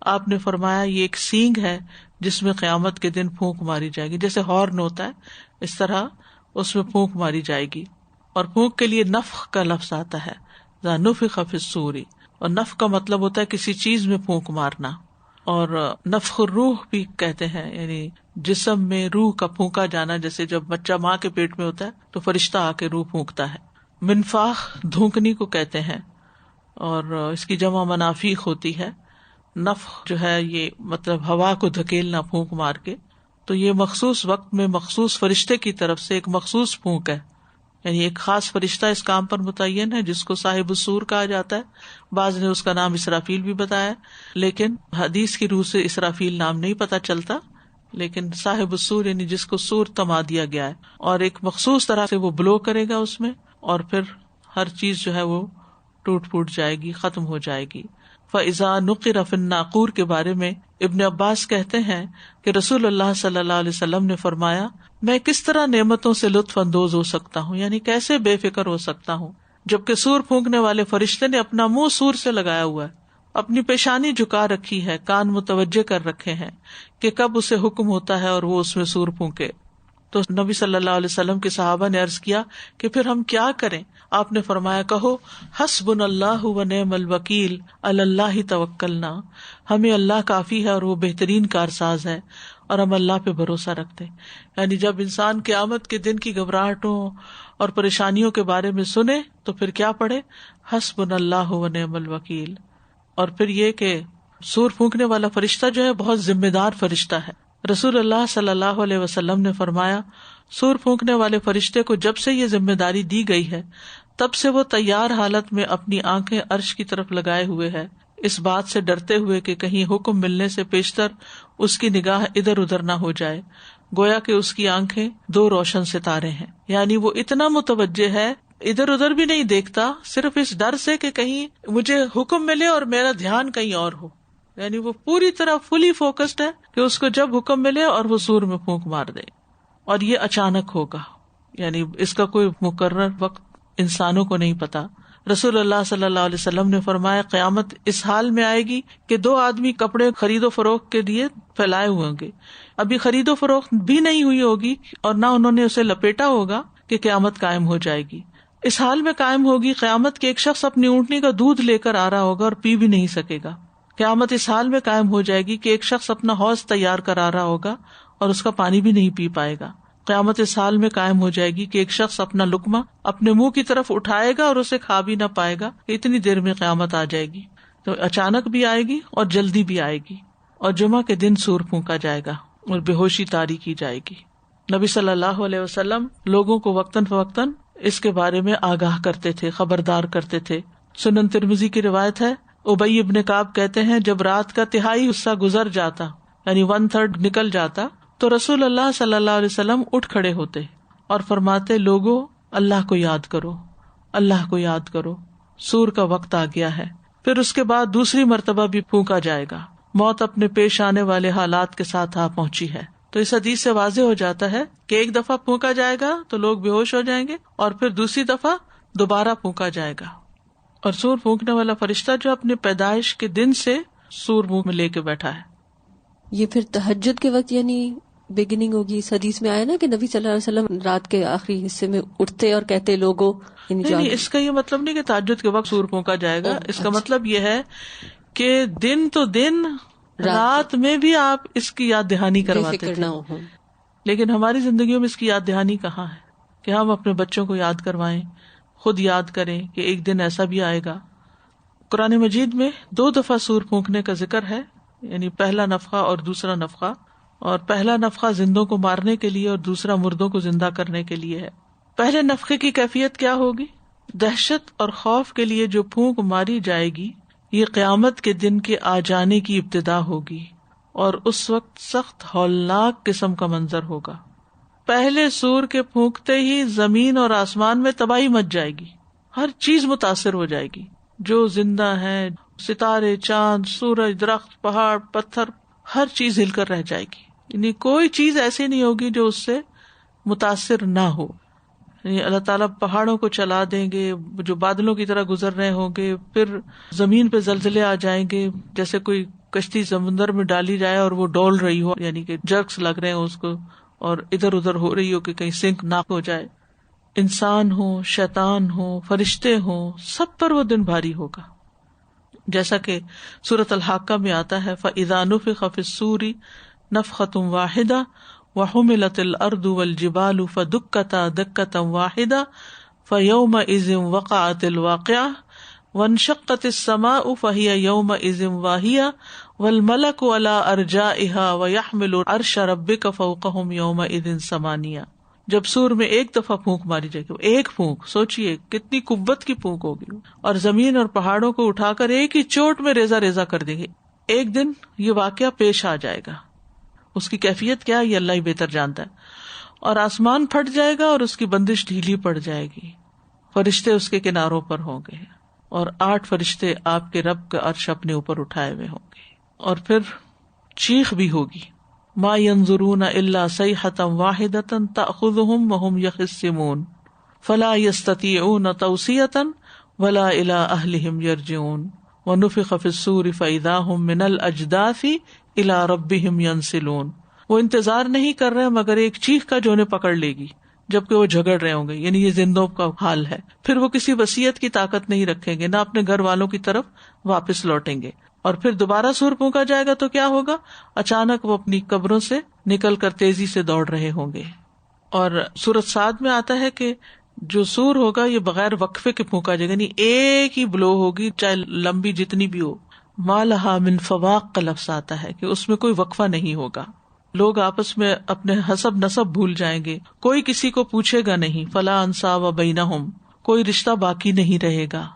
آپ نے فرمایا یہ ایک سینگ ہے جس میں قیامت کے دن پھونک ماری جائے گی، جیسے ہارن ہوتا ہے اس طرح اس میں پھونک ماری جائے گی. اور پھونک کے لیے نفخ کا لفظ آتا ہے، ذا نفخ فی الصور، اور نفخ کا مطلب ہوتا ہے کسی چیز میں پھونک مارنا. اور نفخ الروح بھی کہتے ہیں، یعنی جسم میں روح کا پھونکا جانا، جیسے جب بچہ ماں کے پیٹ میں ہوتا ہے تو فرشتہ آ کے روح پھونکتا ہے. منفاخ دھونکنی کو کہتے ہیں اور اس کی جمع منافیخ ہوتی ہے. نفخ جو ہے یہ مطلب ہوا کو دھکیلنا پھونک مار کے، تو یہ مخصوص وقت میں مخصوص فرشتے کی طرف سے ایک مخصوص پھونک ہے، یعنی ایک خاص فرشتہ اس کام پر متعین ہے جس کو صاحب السور کہا جاتا ہے. بعض نے اس کا نام اسرافیل بھی بتایا، لیکن حدیث کی روح سے اسرافیل نام نہیں پتا چلتا، لیکن صاحب السور یعنی جس کو سور تما دیا گیا ہے. اور ایک مخصوص طرح سے وہ بلو کرے گا اس میں، اور پھر ہر چیز جو ہے وہ ٹوٹ پھوٹ جائے گی، ختم ہو جائے گی. فَإِذَا نُقِرَ فِي النَّاقُورِ کے بارے میں ابن عباس کہتے ہیں کہ رسول اللہ صلی اللہ علیہ وسلم نے فرمایا میں کس طرح نعمتوں سے لطف اندوز ہو سکتا ہوں، یعنی کیسے بے فکر ہو سکتا ہوں، جبکہ سور پھونکنے والے فرشتے نے اپنا منہ سور سے لگایا ہوا ہے، اپنی پیشانی جھکا رکھی ہے، کان متوجہ کر رکھے ہیں کہ کب اسے حکم ہوتا ہے اور وہ اس میں سور پھونکے. تو نبی صلی اللہ علیہ وسلم کے صحابہ نے عرض کیا کہ پھر ہم کیا کریں؟ آپ نے فرمایا کہو حسبنا اللہ و نعم الوکیل علی اللہ توکلنا، ہمیں اللہ کافی ہے اور وہ بہترین کارساز ہے اور ہم اللہ پہ بھروسہ رکھتے ہیں. یعنی جب انسان قیامت کے دن کی گھبراہٹوں اور پریشانیوں کے بارے میں سنے تو پھر کیا پڑھے؟ حسبنا اللہ و نعم الوکیل. اور پھر یہ کہ سور پھونکنے والا فرشتہ جو ہے بہت ذمہ دار فرشتہ ہے. رسول اللہ صلی اللہ علیہ وسلم نے فرمایا سور پھونکنے والے فرشتے کو جب سے یہ ذمہ داری دی گئی ہے تب سے وہ تیار حالت میں اپنی آنکھیں عرش کی طرف لگائے ہوئے ہے، اس بات سے ڈرتے ہوئے کہ کہیں حکم ملنے سے پیشتر اس کی نگاہ ادھر ادھر نہ ہو جائے، گویا کہ اس کی آنکھیں دو روشن ستارے ہیں. یعنی وہ اتنا متوجہ ہے، ادھر ادھر بھی نہیں دیکھتا، صرف اس ڈر سے کہ کہیں مجھے حکم ملے اور میرا دھیان کہیں اور ہو. یعنی وہ پوری طرح فلی فوکسڈ ہے کہ اس کو جب حکم ملے اور وہ سور میں پھونک مار دے. اور یہ اچانک ہوگا، یعنی اس کا کوئی مقرر وقت انسانوں کو نہیں پتا. رسول اللہ صلی اللہ علیہ وسلم نے فرمایا قیامت اس حال میں آئے گی کہ دو آدمی کپڑے خرید و فروخت کے لیے پھیلائے ہوئے ہوں گے، ابھی خرید و فروخت بھی نہیں ہوئی ہوگی اور نہ انہوں نے اسے لپیٹا ہوگا کہ قیامت قائم ہو جائے گی. اس حال میں قائم ہوگی قیامت کہ ایک شخص اپنی اونٹنی کا دودھ لے کر آ رہا ہوگا اور پی بھی نہیں سکے گا. قیامت اس حال میں قائم ہو جائے گی کہ ایک شخص اپنا حوض تیار کرا رہا ہوگا اور اس کا پانی بھی نہیں پی پائے گا. قیامت اس حال میں قائم ہو جائے گی کہ ایک شخص اپنا لقمہ اپنے منہ کی طرف اٹھائے گا اور اسے کھا بھی نہ پائے گا. اتنی دیر میں قیامت آ جائے گی. تو اچانک بھی آئے گی اور جلدی بھی آئے گی. اور جمعہ کے دن سور پھونکا جائے گا اور بے ہوشی طاری کی جائے گی. نبی صلی اللہ علیہ وسلم لوگوں کو وقتاً فوقتاً اس کے بارے میں آگاہ کرتے تھے، خبردار کرتے تھے. سنن ترمذی کی روایت ہے، ابی ابن کعب کہتے ہیں جب رات کا تہائی حصہ گزر جاتا، یعنی 1/3 نکل جاتا، تو رسول اللہ صلی اللہ علیہ وسلم اٹھ کھڑے ہوتے اور فرماتے لوگوں اللہ کو یاد کرو، اللہ کو یاد کرو، سور کا وقت آ گیا ہے. پھر اس کے بعد دوسری مرتبہ بھی پھونکا جائے گا. موت اپنے پیش آنے والے حالات کے ساتھ آ پہنچی ہے. تو اس حدیث سے واضح ہو جاتا ہے کہ ایک دفعہ پھونکا جائے گا تو لوگ بے ہوش ہو جائیں گے اور پھر دوسری دفعہ دوبارہ پھونکا جائے گا. اور سور پھونکنے والا فرشتہ جو اپنے پیدائش کے دن سے سور منہ میں لے کے بیٹھا ہے. یہ پھر تہجد کے وقت یعنی بگننگ ہوگی. اس حدیث میں آیا نا کہ نبی صلی اللہ علیہ وسلم رات کے آخری حصے میں اٹھتے اور کہتے لوگوں. نہیں، اس کا یہ مطلب نہیں کہ تہجد کے وقت سور پھونکا جائے گا. اس کا مطلب یہ ہے کہ دن تو دن رات میں بھی آپ اس کی یاد دہانی کرواتے تھے. لیکن ہماری زندگیوں میں اس کی یاد دہانی کہاں ہے کہ ہم اپنے بچوں کو یاد کروائیں، خود یاد کریں کہ ایک دن ایسا بھی آئے گا. قرآن مجید میں 2 دفعہ سور پھونکنے کا ذکر ہے، یعنی پہلا نفخہ اور دوسرا نفخہ. اور پہلا نفخہ زندوں کو مارنے کے لیے اور دوسرا مردوں کو زندہ کرنے کے لیے ہے. پہلے نفخے کی کیفیت کیا ہوگی؟ دہشت اور خوف کے لیے جو پھونک ماری جائے گی یہ قیامت کے دن کے آ جانے کی ابتدا ہوگی اور اس وقت سخت ہولناک قسم کا منظر ہوگا. پہلے سور کے پھونکتے ہی زمین اور آسمان میں تباہی مچ جائے گی، ہر چیز متاثر ہو جائے گی، جو زندہ ہے، ستارے، چاند، سورج، درخت، پہاڑ، پتھر، ہر چیز ہل کر رہ جائے گی. یعنی کوئی چیز ایسی نہیں ہوگی جو اس سے متاثر نہ ہو. یعنی اللہ تعالیٰ پہاڑوں کو چلا دیں گے جو بادلوں کی طرح گزر رہے ہوں گے، پھر زمین پہ زلزلے آ جائیں گے، جیسے کوئی کشتی سمندر میں ڈالی جائے اور وہ ڈول رہی ہو، یعنی کہ جرکس لگ رہے ہوں اس کو اور ادھر ادھر ہو رہی ہو کہ کہیں سنک نہ ہو جائے. انسان ہو، شیطان ہو، فرشتے ہوں، سب پر وہ دن بھاری ہوگا. جیسا کہ سورۃ الحاقہ میں آتا ہے فَإِذَا نُفِخَ فِي الصُّورِ نفخة واحدة وحملت الارض والجبال فدكتا دكة واحدة فيومئذ وقعت الواقعة وانشقت السماء فهي يومئذ واهية والملك على ارجائها ويحمل عرش ربك فوقهم يومئذ ثمانية. جب سور میں ایک دفعہ پھونک ماری جائے گی، ایک پھونک، سوچئے کتنی قوت کی پھونک ہوگی، اور زمین اور پہاڑوں کو اٹھا کر ایک ہی چوٹ میں ریزہ ریزہ کر دیں گے. ایک دن یہ واقعہ پیش آ جائے گا، اس کی کیفیت کیا یہ اللہ ہی بہتر جانتا ہے. اور آسمان پھٹ جائے گا اور اس کی بندش ڈھیلی پڑ جائے گی، فرشتے اس کے کناروں پر ہوں گے اور 8 فرشتے آپ کے رب کا عرش اپنے اوپر اٹھائے ہوئے ہوں گے. اور پھر چیخ بھی ہوگی، ما ينظرون الا صيحة واحدة تأخذهم وهم يخصمون فلا يستطيعون توصية ولا الى اهلهم يرجعون ونفخ في الصور فإذا هم من الأجداث الى ربهم ينسلون وہ انتظار نہیں کر رہے مگر ایک چیخ کا جو انہیں پکڑ لے گی جبکہ وہ جھگڑ رہے ہوں گے. یعنی یہ زندوں کا حال ہے. پھر وہ کسی وصیت کی طاقت نہیں رکھیں گے، نہ اپنے گھر والوں کی طرف واپس لوٹیں گے. اور پھر دوبارہ سور پھونکا جائے گا تو کیا ہوگا؟ اچانک وہ اپنی قبروں سے نکل کر تیزی سے دوڑ رہے ہوں گے. اور سورۃ صاد میں آتا ہے کہ جو سور ہوگا یہ بغیر وقفے کے پھونکا جائے گا، یعنی ایک ہی بلو ہوگی چاہے لمبی جتنی بھی ہو. ما لہا من فواق کا لفظ آتا ہے کہ اس میں کوئی وقفہ نہیں ہوگا. لوگ آپس میں اپنے حسب نسب بھول جائیں گے، کوئی کسی کو پوچھے گا نہیں. فلا انصاب بینہم، کوئی رشتہ باقی نہیں رہے گا.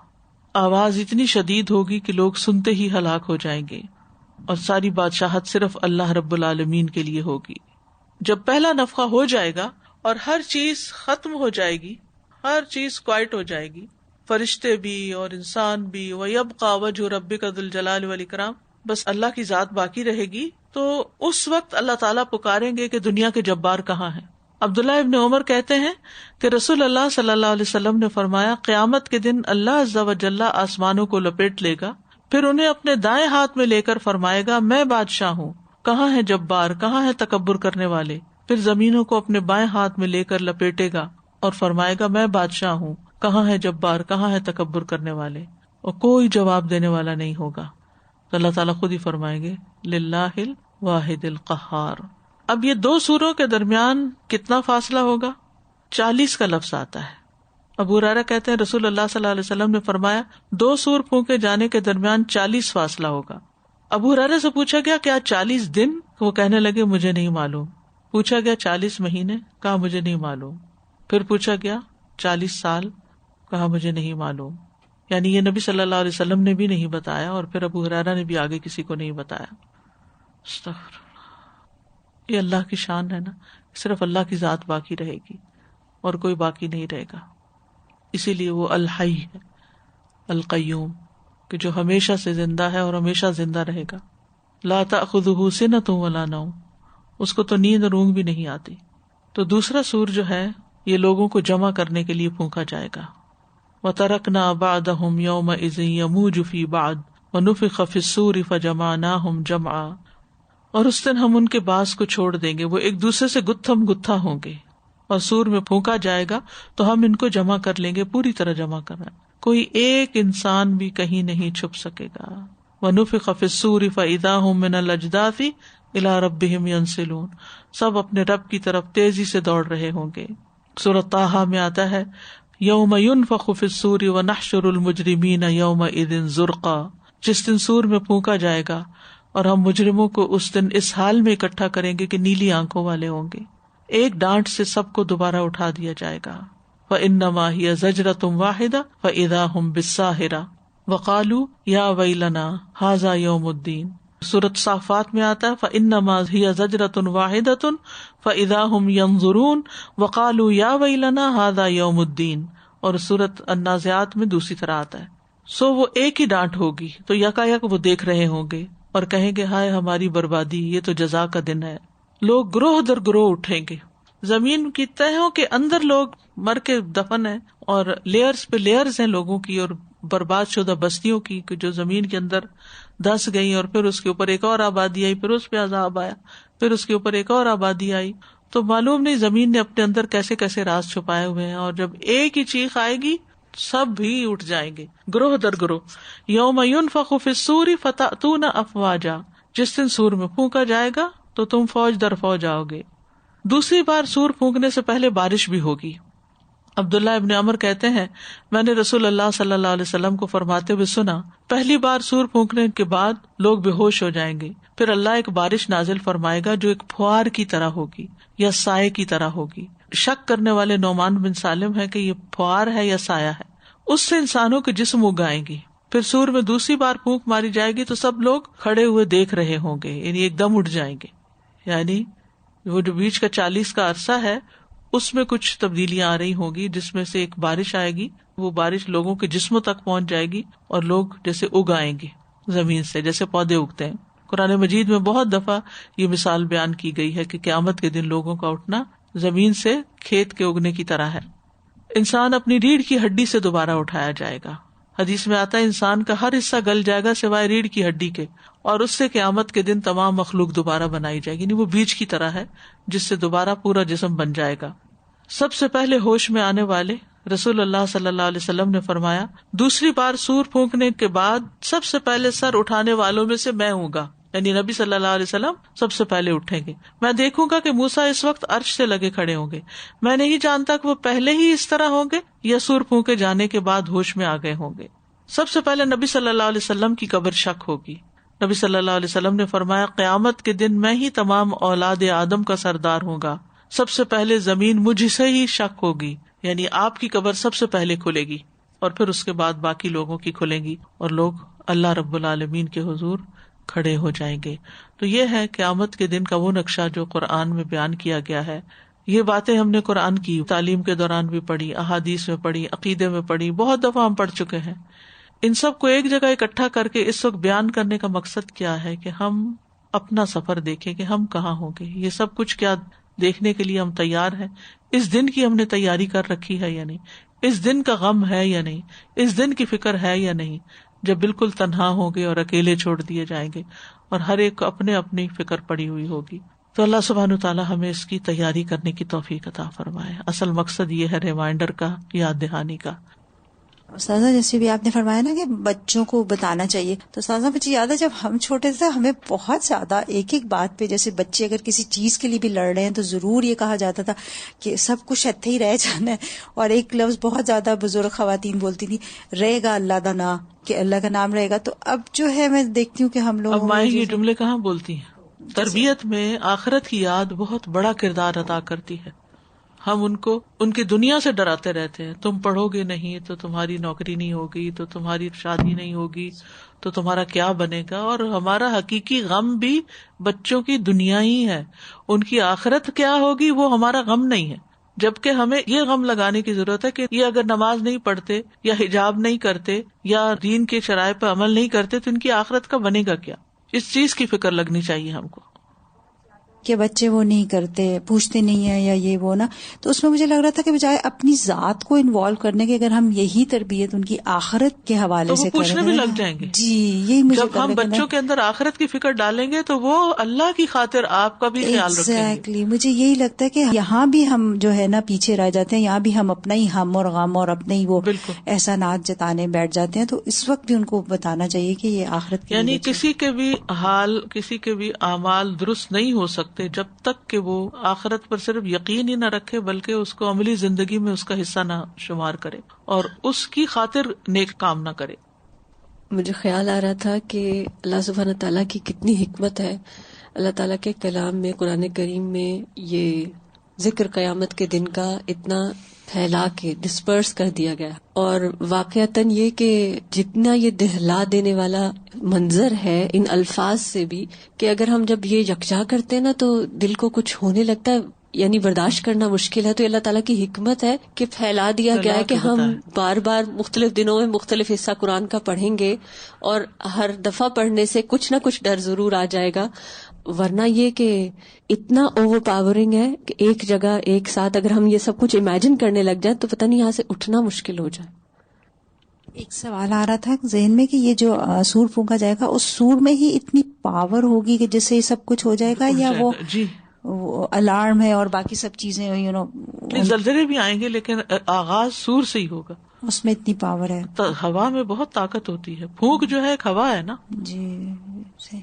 آواز اتنی شدید ہوگی کہ لوگ سنتے ہی ہلاک ہو جائیں گے، اور ساری بادشاہت صرف اللہ رب العالمین کے لیے ہوگی. جب پہلا نفخہ ہو جائے گا اور ہر چیز ختم ہو جائے گی، ہر چیز کوائٹ ہو جائے گی، فرشتے بھی اور انسان بھی. وَيَبْقَى وَجْهُ رَبِّكَ ذُو الْجَلَالِ وَالْإِكْرَامِ، بس اللہ کی ذات باقی رہے گی. تو اس وقت اللہ تعالیٰ پکاریں گے کہ دنیا کے جبار کہاں ہیں. عبداللہ ابن عمر کہتے ہیں کہ رسول اللہ صلی اللہ علیہ وسلم نے فرمایا، قیامت کے دن اللہ عز و جل آسمانوں کو لپیٹ لے گا، پھر انہیں اپنے دائیں ہاتھ میں لے کر فرمائے گا، میں بادشاہ ہوں، کہاں ہے جبار، کہاں ہے تکبر کرنے والے. پھر زمینوں کو اپنے بائیں ہاتھ میں لے کر لپیٹے گا اور فرمائے گا، میں بادشاہ ہوں، کہاں ہے جبار، کہاں ہے تکبر کرنے والے. اور کوئی جواب دینے والا نہیں ہوگا. تو اللہ تعالیٰ خود ہی فرمائیں گے، للہ الواحد القہار. اب یہ دو سوروں کے درمیان کتنا فاصلہ ہوگا؟ 40 کا لفظ آتا ہے. ابو ہریرہ کہتے ہیں رسول اللہ صلی اللہ علیہ وسلم نے فرمایا 2 سور پھونکے جانے کے درمیان 40 فاصلہ ہوگا. ابو ہریرہ سے پوچھا گیا کیا 40 دن؟ وہ کہنے لگے مجھے نہیں معلوم. پوچھا گیا 40 مہینے؟ کہا مجھے نہیں معلوم. پھر پوچھا گیا 40 سال؟ کہا مجھے نہیں معلوم. یعنی یہ نبی صلی اللہ علیہ وسلم نے بھی نہیں بتایا اور پھر ابو ہریرہ نے بھی آگے کسی کو نہیں بتایا. استغفر اللہ. یہ اللہ کی شان ہے نا، صرف اللہ کی ذات باقی رہے گی اور کوئی باقی نہیں رہے گا. اسی لیے وہ الحی ہے، القیوم، کہ جو ہمیشہ سے زندہ ہے اور ہمیشہ زندہ رہے گا. لا تأخذہ سنۃ ولا نوم، اس کو تو نیند اور اونگ بھی نہیں آتی. تو دوسرا سور جو ہے یہ لوگوں کو جمع کرنے کے لیے پھونکا جائے گا. وَتَرَكْنَا بَعْدَهُمْ يَوْمَئِذٍ يَمُوجُ فِي بَعْضٍ وَنُفِخَ فِي الصُّورِ فَجَمَعْنَاهُمْ جَمْعًا. اور اس دن ہم ان کے بعض کو چھوڑ دیں گے، وہ ایک دوسرے سے گتھم گتھا ہوں گے، اور سور میں پھونکا جائے گا تو ہم ان کو جمع کر لیں گے، پوری طرح جمع کرنا. کوئی ایک انسان بھی کہیں نہیں چھپ سکے گا. وَنُفِخَ فِي الصُّورِ فَإِذَا هُم مِّنَ الْأَجْدَاثِ إِلَىٰ رَبِّهِمْ يَنسِلُونَ. سب اپنے رب کی طرف تیزی سے دوڑ رہے ہوں گے. سورۃ طٰہٰ میں آتا ہے یوم ينفخ فی الصور ونحشر المجرمین یومئذ زرقا. جس دن سور میں پھونکا جائے گا اور ہم مجرموں کو اس دن اس حال میں اکٹھا کریں گے کہ نیلی آنکھوں والے ہوں گے. ایک ڈانٹ سے سب کو دوبارہ اٹھا دیا جائے گا. فإنما هي زجرۃ واحدۃ فإذا هم بالساہرہ وقالوا یا ویلنا ھذا یوم الدین. سورۃ صافات میں آتا ہے فإنما هي زجرۃ واحدۃ فإذا هم ينظرون وقالوا یا ویلنا ھذا یوم الدین. اور سورۃ النازعات میں دوسری طرح آتا ہے. سو وہ ایک ہی ڈانٹ ہوگی تو یکایک وہ دیکھ رہے ہوں گے اور کہیں گے ہائے ہماری بربادی، یہ تو جزا کا دن ہے. لوگ گروہ در گروہ اٹھیں گے، زمین کی تہوں کے اندر لوگ مر کے دفن ہیں، اور لیئرز پہ لیئرز ہیں لوگوں کی اور برباد شدہ بستیوں کی جو زمین کے اندر دس گئی، اور پھر اس کے اوپر ایک اور آبادی آئی، پھر اس پہ عذاب آیا، پھر اس کے اوپر ایک اور آبادی آئی. تو معلوم نہیں زمین نے اپنے اندر کیسے کیسے راز چھپائے ہوئے ہیں. اور جب ایک ہی چیخ آئے گی سب بھی اٹھ جائیں گے گروہ در گروہ. یوم ينفخ فی الصور فتأتون افواجا. جس دن سور میں پھونکا جائے گا تو تم فوج در فوج آؤ گے. دوسری بار سور پھونکنے سے پہلے بارش بھی ہوگی. عبداللہ ابن عمر کہتے ہیں میں نے رسول اللہ صلی اللہ علیہ وسلم کو فرماتے ہوئے سنا، پہلی بار سور پھونکنے کے بعد لوگ بے ہوش ہو جائیں گے، پھر اللہ ایک بارش نازل فرمائے گا جو ایک پھوار کی طرح ہوگی یا سائے کی طرح ہوگی. شک کرنے والے نعمان بن سالم ہے کہ یہ پھوار ہے یا سایہ ہے. اس سے انسانوں کے جسم اگائیں گی. پھر سور میں دوسری بار پھونک ماری جائے گی تو سب لوگ کھڑے ہوئے دیکھ رہے ہوں گے، یعنی ایک دم اٹھ جائیں گے. یعنی وہ جو بیچ کا 40 کا عرصہ ہے اس میں کچھ تبدیلیاں آ رہی ہوں گی، جس میں سے ایک بارش آئے گی. وہ بارش لوگوں کے جسموں تک پہنچ جائے گی اور لوگ جیسے اگائیں گے زمین سے، جیسے پودے اگتے ہیں. قرآن مجید میں بہت دفعہ یہ مثال بیان کی گئی ہے کہ قیامت کے دن لوگوں کا اٹھنا زمین سے کھیت کے اگنے کی طرح ہے. انسان اپنی ریڑھ کی ہڈی سے دوبارہ اٹھایا جائے گا. حدیث میں آتا ہے انسان کا ہر حصہ گل جائے گا سوائے ریڑھ کی ہڈی کے، اور اس سے قیامت کے دن تمام مخلوق دوبارہ بنائی جائے گی، یعنی وہ بیج کی طرح ہے جس سے دوبارہ پورا جسم بن جائے گا. سب سے پہلے ہوش میں آنے والے رسول اللہ صلی اللہ علیہ وسلم نے فرمایا دوسری بار سور پھونکنے کے بعد سب سے پہلے سر اٹھانے والوں میں سے میں ہوں گا، یعنی نبی صلی اللہ علیہ وسلم سب سے پہلے اٹھیں گے. میں دیکھوں گا کہ موسیٰ اس وقت عرش سے لگے کھڑے ہوں گے. میں نہیں جانتا کہ وہ پہلے ہی اس طرح ہوں گے یا سور پھونکے جانے کے بعد ہوش میں آ گئے ہوں گے. سب سے پہلے نبی صلی اللہ علیہ وسلم کی قبر شق ہوگی. نبی صلی اللہ علیہ وسلم نے فرمایا قیامت کے دن میں ہی تمام اولاد آدم کا سردار ہوں گا. سب سے پہلے زمین مجھ سے ہی شق ہوگی، یعنی آپ کی قبر سب سے پہلے کھلے گی اور پھر اس کے بعد باقی لوگوں کی کھلیں گی اور لوگ اللہ رب العالمین کے حضور کھڑے ہو جائیں گے. تو یہ ہے قیامت کے دن کا وہ نقشہ جو قرآن میں بیان کیا گیا ہے. یہ باتیں ہم نے قرآن کی تعلیم کے دوران بھی پڑھی، احادیث میں پڑھی، عقیدے میں پڑھی، بہت دفعہ ہم پڑھ چکے ہیں. ان سب کو ایک جگہ اکٹھا کر کے اس وقت بیان کرنے کا مقصد کیا ہے کہ ہم اپنا سفر دیکھیں کہ ہم کہاں ہوں گے. یہ سب کچھ کیا دیکھنے کے لیے ہم تیار ہیں؟ اس دن کی ہم نے تیاری کر رکھی ہے یا نہیں؟ اس دن کا غم ہے یا نہیں؟ اس دن کی فکر ہے یا نہیں؟ جب بالکل تنہا ہوں گے اور اکیلے چھوڑ دیے جائیں گے اور ہر ایک کو اپنے اپنی فکر پڑی ہوئی ہوگی. تو اللہ سبحانہ وتعالیٰ ہمیں اس کی تیاری کرنے کی توفیق عطا فرمائے. اصل مقصد یہ ہے ریمائنڈر کا، یاد دہانی کا. استاذہ جیسے بھی آپ نے فرمایا نا کہ بچوں کو بتانا چاہیے، تو استاذہ مجھے یاد ہے جب ہم چھوٹے تھے ہمیں بہت زیادہ ایک ایک بات پہ، جیسے بچے اگر کسی چیز کے لیے بھی لڑ رہے ہیں تو ضرور یہ کہا جاتا تھا کہ سب کچھ اتھے ہی رہ جانا ہے. اور ایک لفظ بہت زیادہ بزرگ خواتین بولتی تھی، رہے گا اللہ دا نام، کہ اللہ کا نام رہے گا. تو اب جو ہے میں دیکھتی ہوں کہ ہم لوگ اب مائیں یہ جملے کہاں بولتی ہیں. تربیت میں آخرت کی یاد بہت بڑا کردار ادا کرتی ہے. ہم ان کو ان کی دنیا سے ڈراتے رہتے ہیں، تم پڑھو گے نہیں تو تمہاری نوکری نہیں ہوگی، تو تمہاری شادی نہیں ہوگی، تو تمہارا کیا بنے گا. اور ہمارا حقیقی غم بھی بچوں کی دنیا ہی ہے، ان کی آخرت کیا ہوگی وہ ہمارا غم نہیں ہے. جبکہ ہمیں یہ غم لگانے کی ضرورت ہے کہ یہ اگر نماز نہیں پڑھتے یا حجاب نہیں کرتے یا دین کے شرائع پہ عمل نہیں کرتے تو ان کی آخرت کا بنے گا کیا. اس چیز کی فکر لگنی چاہیے ہم کو کہ بچے وہ نہیں کرتے، پوچھتے نہیں ہیں یا یہ وہ نا. تو اس میں مجھے لگ رہا تھا کہ بجائے اپنی ذات کو انوالو کرنے کے اگر ہم یہی تربیت ان کی آخرت کے حوالے سے کریں پوچھنے بھی لگ جائیں گے. جی یہی مجھے جب ہم بچوں کے اندر آخرت کی فکر ڈالیں گے تو وہ اللہ کی خاطر آپ کا بھی خیال رکھیں گے. ایگزیکٹلی مجھے یہی لگتا ہے کہ یہاں بھی ہم جو ہے نا پیچھے رہ جاتے ہیں، یہاں بھی ہم اپنا ہی ہم اور غم اور اپنے ہی وہ احسانات جتانے بیٹھ جاتے ہیں. تو اس وقت بھی ان کو بتانا چاہیے کہ یہ آخرت یعنی کسی کے بھی حال، کسی کے بھی اعمال درست نہیں ہو سکتے جب تک کہ وہ آخرت پر صرف یقین ہی نہ رکھے بلکہ اس کو عملی زندگی میں اس کا حصہ نہ شمار کرے اور اس کی خاطر نیک کام نہ کرے. مجھے خیال آ رہا تھا کہ اللہ سبحانہ تعالیٰ کی کتنی حکمت ہے. اللہ تعالیٰ کے کلام میں، قرآن کریم میں یہ ذکر قیامت کے دن کا اتنا پھیلا کے ڈسپرس کر دیا گیا، اور واقعتاً یہ کہ جتنا یہ دہلا دینے والا منظر ہے ان الفاظ سے بھی، کہ اگر ہم جب یہ یکجا کرتے ہیں نا تو دل کو کچھ ہونے لگتا ہے، یعنی برداشت کرنا مشکل ہے. تو اللہ تعالیٰ کی حکمت ہے کہ پھیلا دیا گیا ہے کہ ہم بار بار مختلف دنوں میں مختلف حصہ قرآن کا پڑھیں گے اور ہر دفعہ پڑھنے سے کچھ نہ کچھ ڈر ضرور آ جائے گا. ورنہ یہ کہ اتنا اوور پاورنگ ہے کہ ایک جگہ ایک ساتھ اگر ہم یہ سب کچھ امیجن کرنے لگ جائیں تو پتہ نہیں یہاں سے اٹھنا مشکل ہو جائے. ایک سوال آ رہا تھا ذہن میں کہ یہ جو سور پھونکا جائے گا اس سور میں ہی اتنی پاور ہوگی کہ جس سے یہ سب کچھ ہو جائے گا، یا وہ الارم ہے اور باقی سب چیزیں زلزلے بھی آئیں گے لیکن آغاز سور سے ہی ہوگا. اس میں اتنی پاور ہے. ہوا میں بہت طاقت ہوتی ہے، پھونک جو ہے ایک ہوا ہے نا. جی صحیح.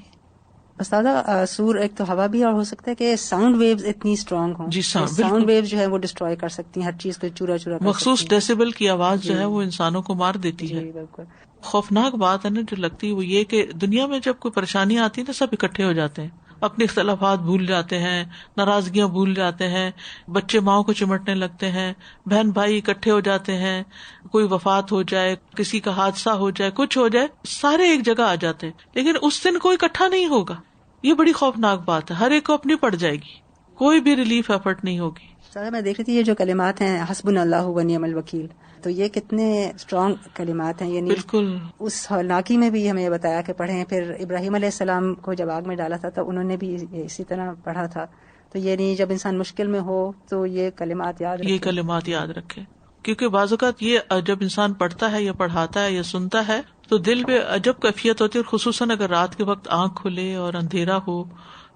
استاذہ سور ایک تو ہوا بھی، اور ہو سکتا ہے کہ ساؤنڈ ویوز اتنی اسٹرانگ ہوں. جی ساؤنڈ ویوز جو ہے وہ ڈسٹروائے کر سکتی ہیں، ہر چیز کو چورا چورا. مخصوص ڈیسیبل کی آواز جو ہے وہ انسانوں کو مار دیتی ہے. بالکل خوفناک بات ہے نا جو لگتی ہے وہ یہ کہ دنیا میں جب کوئی پریشانی آتی ہے تو سب اکٹھے ہو جاتے ہیں، اپنے اختلافات بھول جاتے ہیں، ناراضگیاں بھول جاتے ہیں، بچے ماؤں کو چمٹنے لگتے ہیں، بہن بھائی اکٹھے ہو جاتے ہیں، کوئی وفات ہو جائے، کسی کا حادثہ ہو جائے، کچھ ہو جائے، سارے ایک جگہ آ جاتے ہیں. لیکن اس دن کوئی اکٹھا نہیں ہوگا. یہ بڑی خوفناک بات ہے. ہر ایک کو اپنی پڑ جائے گی، کوئی بھی ریلیف ایفرٹ نہیں ہوگی. میں دیکھ رہی تھی یہ جو کلمات ہیں حسبنا اللہ و نعم الوکیل، تو یہ کتنے اسٹرانگ کلمات ہیں. یعنی بالکل اس ہولناکی میں بھی ہمیں بتایا کہ پڑھیں. پھر ابراہیم علیہ السلام کو جب آگ میں ڈالا تھا تو انہوں نے بھی اسی طرح پڑھا تھا. تو یعنی جب انسان مشکل میں ہو تو یہ کلمات یاد رکھے. یہ کلمات یاد رکھے. کیونکہ بعض اوقات یہ جب انسان پڑھتا ہے یا پڑھاتا ہے یا سنتا ہے تو دل پہ عجب کیفیت ہوتی ہے، اور خصوصاً اگر رات کے وقت آنکھ کھلے اور اندھیرا ہو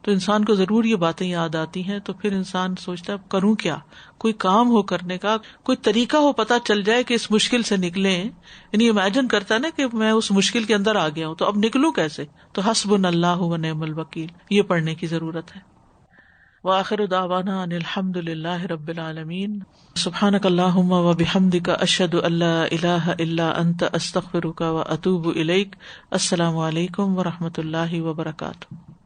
تو انسان کو ضرور یہ باتیں یاد آتی ہیں. تو پھر انسان سوچتا ہے کروں کیا، کوئی کام ہو کرنے کا، کوئی طریقہ ہو پتا چل جائے کہ اس مشکل سے نکلیں. یعنی امیجن کرتا ہے نا کہ میں اس مشکل کے اندر آ گیا ہوں تو اب نکلوں کیسے. تو حسبنا اللہ و نعم الوکیل یہ پڑھنے کی ضرورت ہے. وآخر دعوانا ان الحمد للہ رب العالمین. سبحانک اللہم و بحمدک اشہد ان لا الہ الا انت استغفرک و اتوب الیک. السلام علیکم و رحمۃ اللہ وبرکاتہ.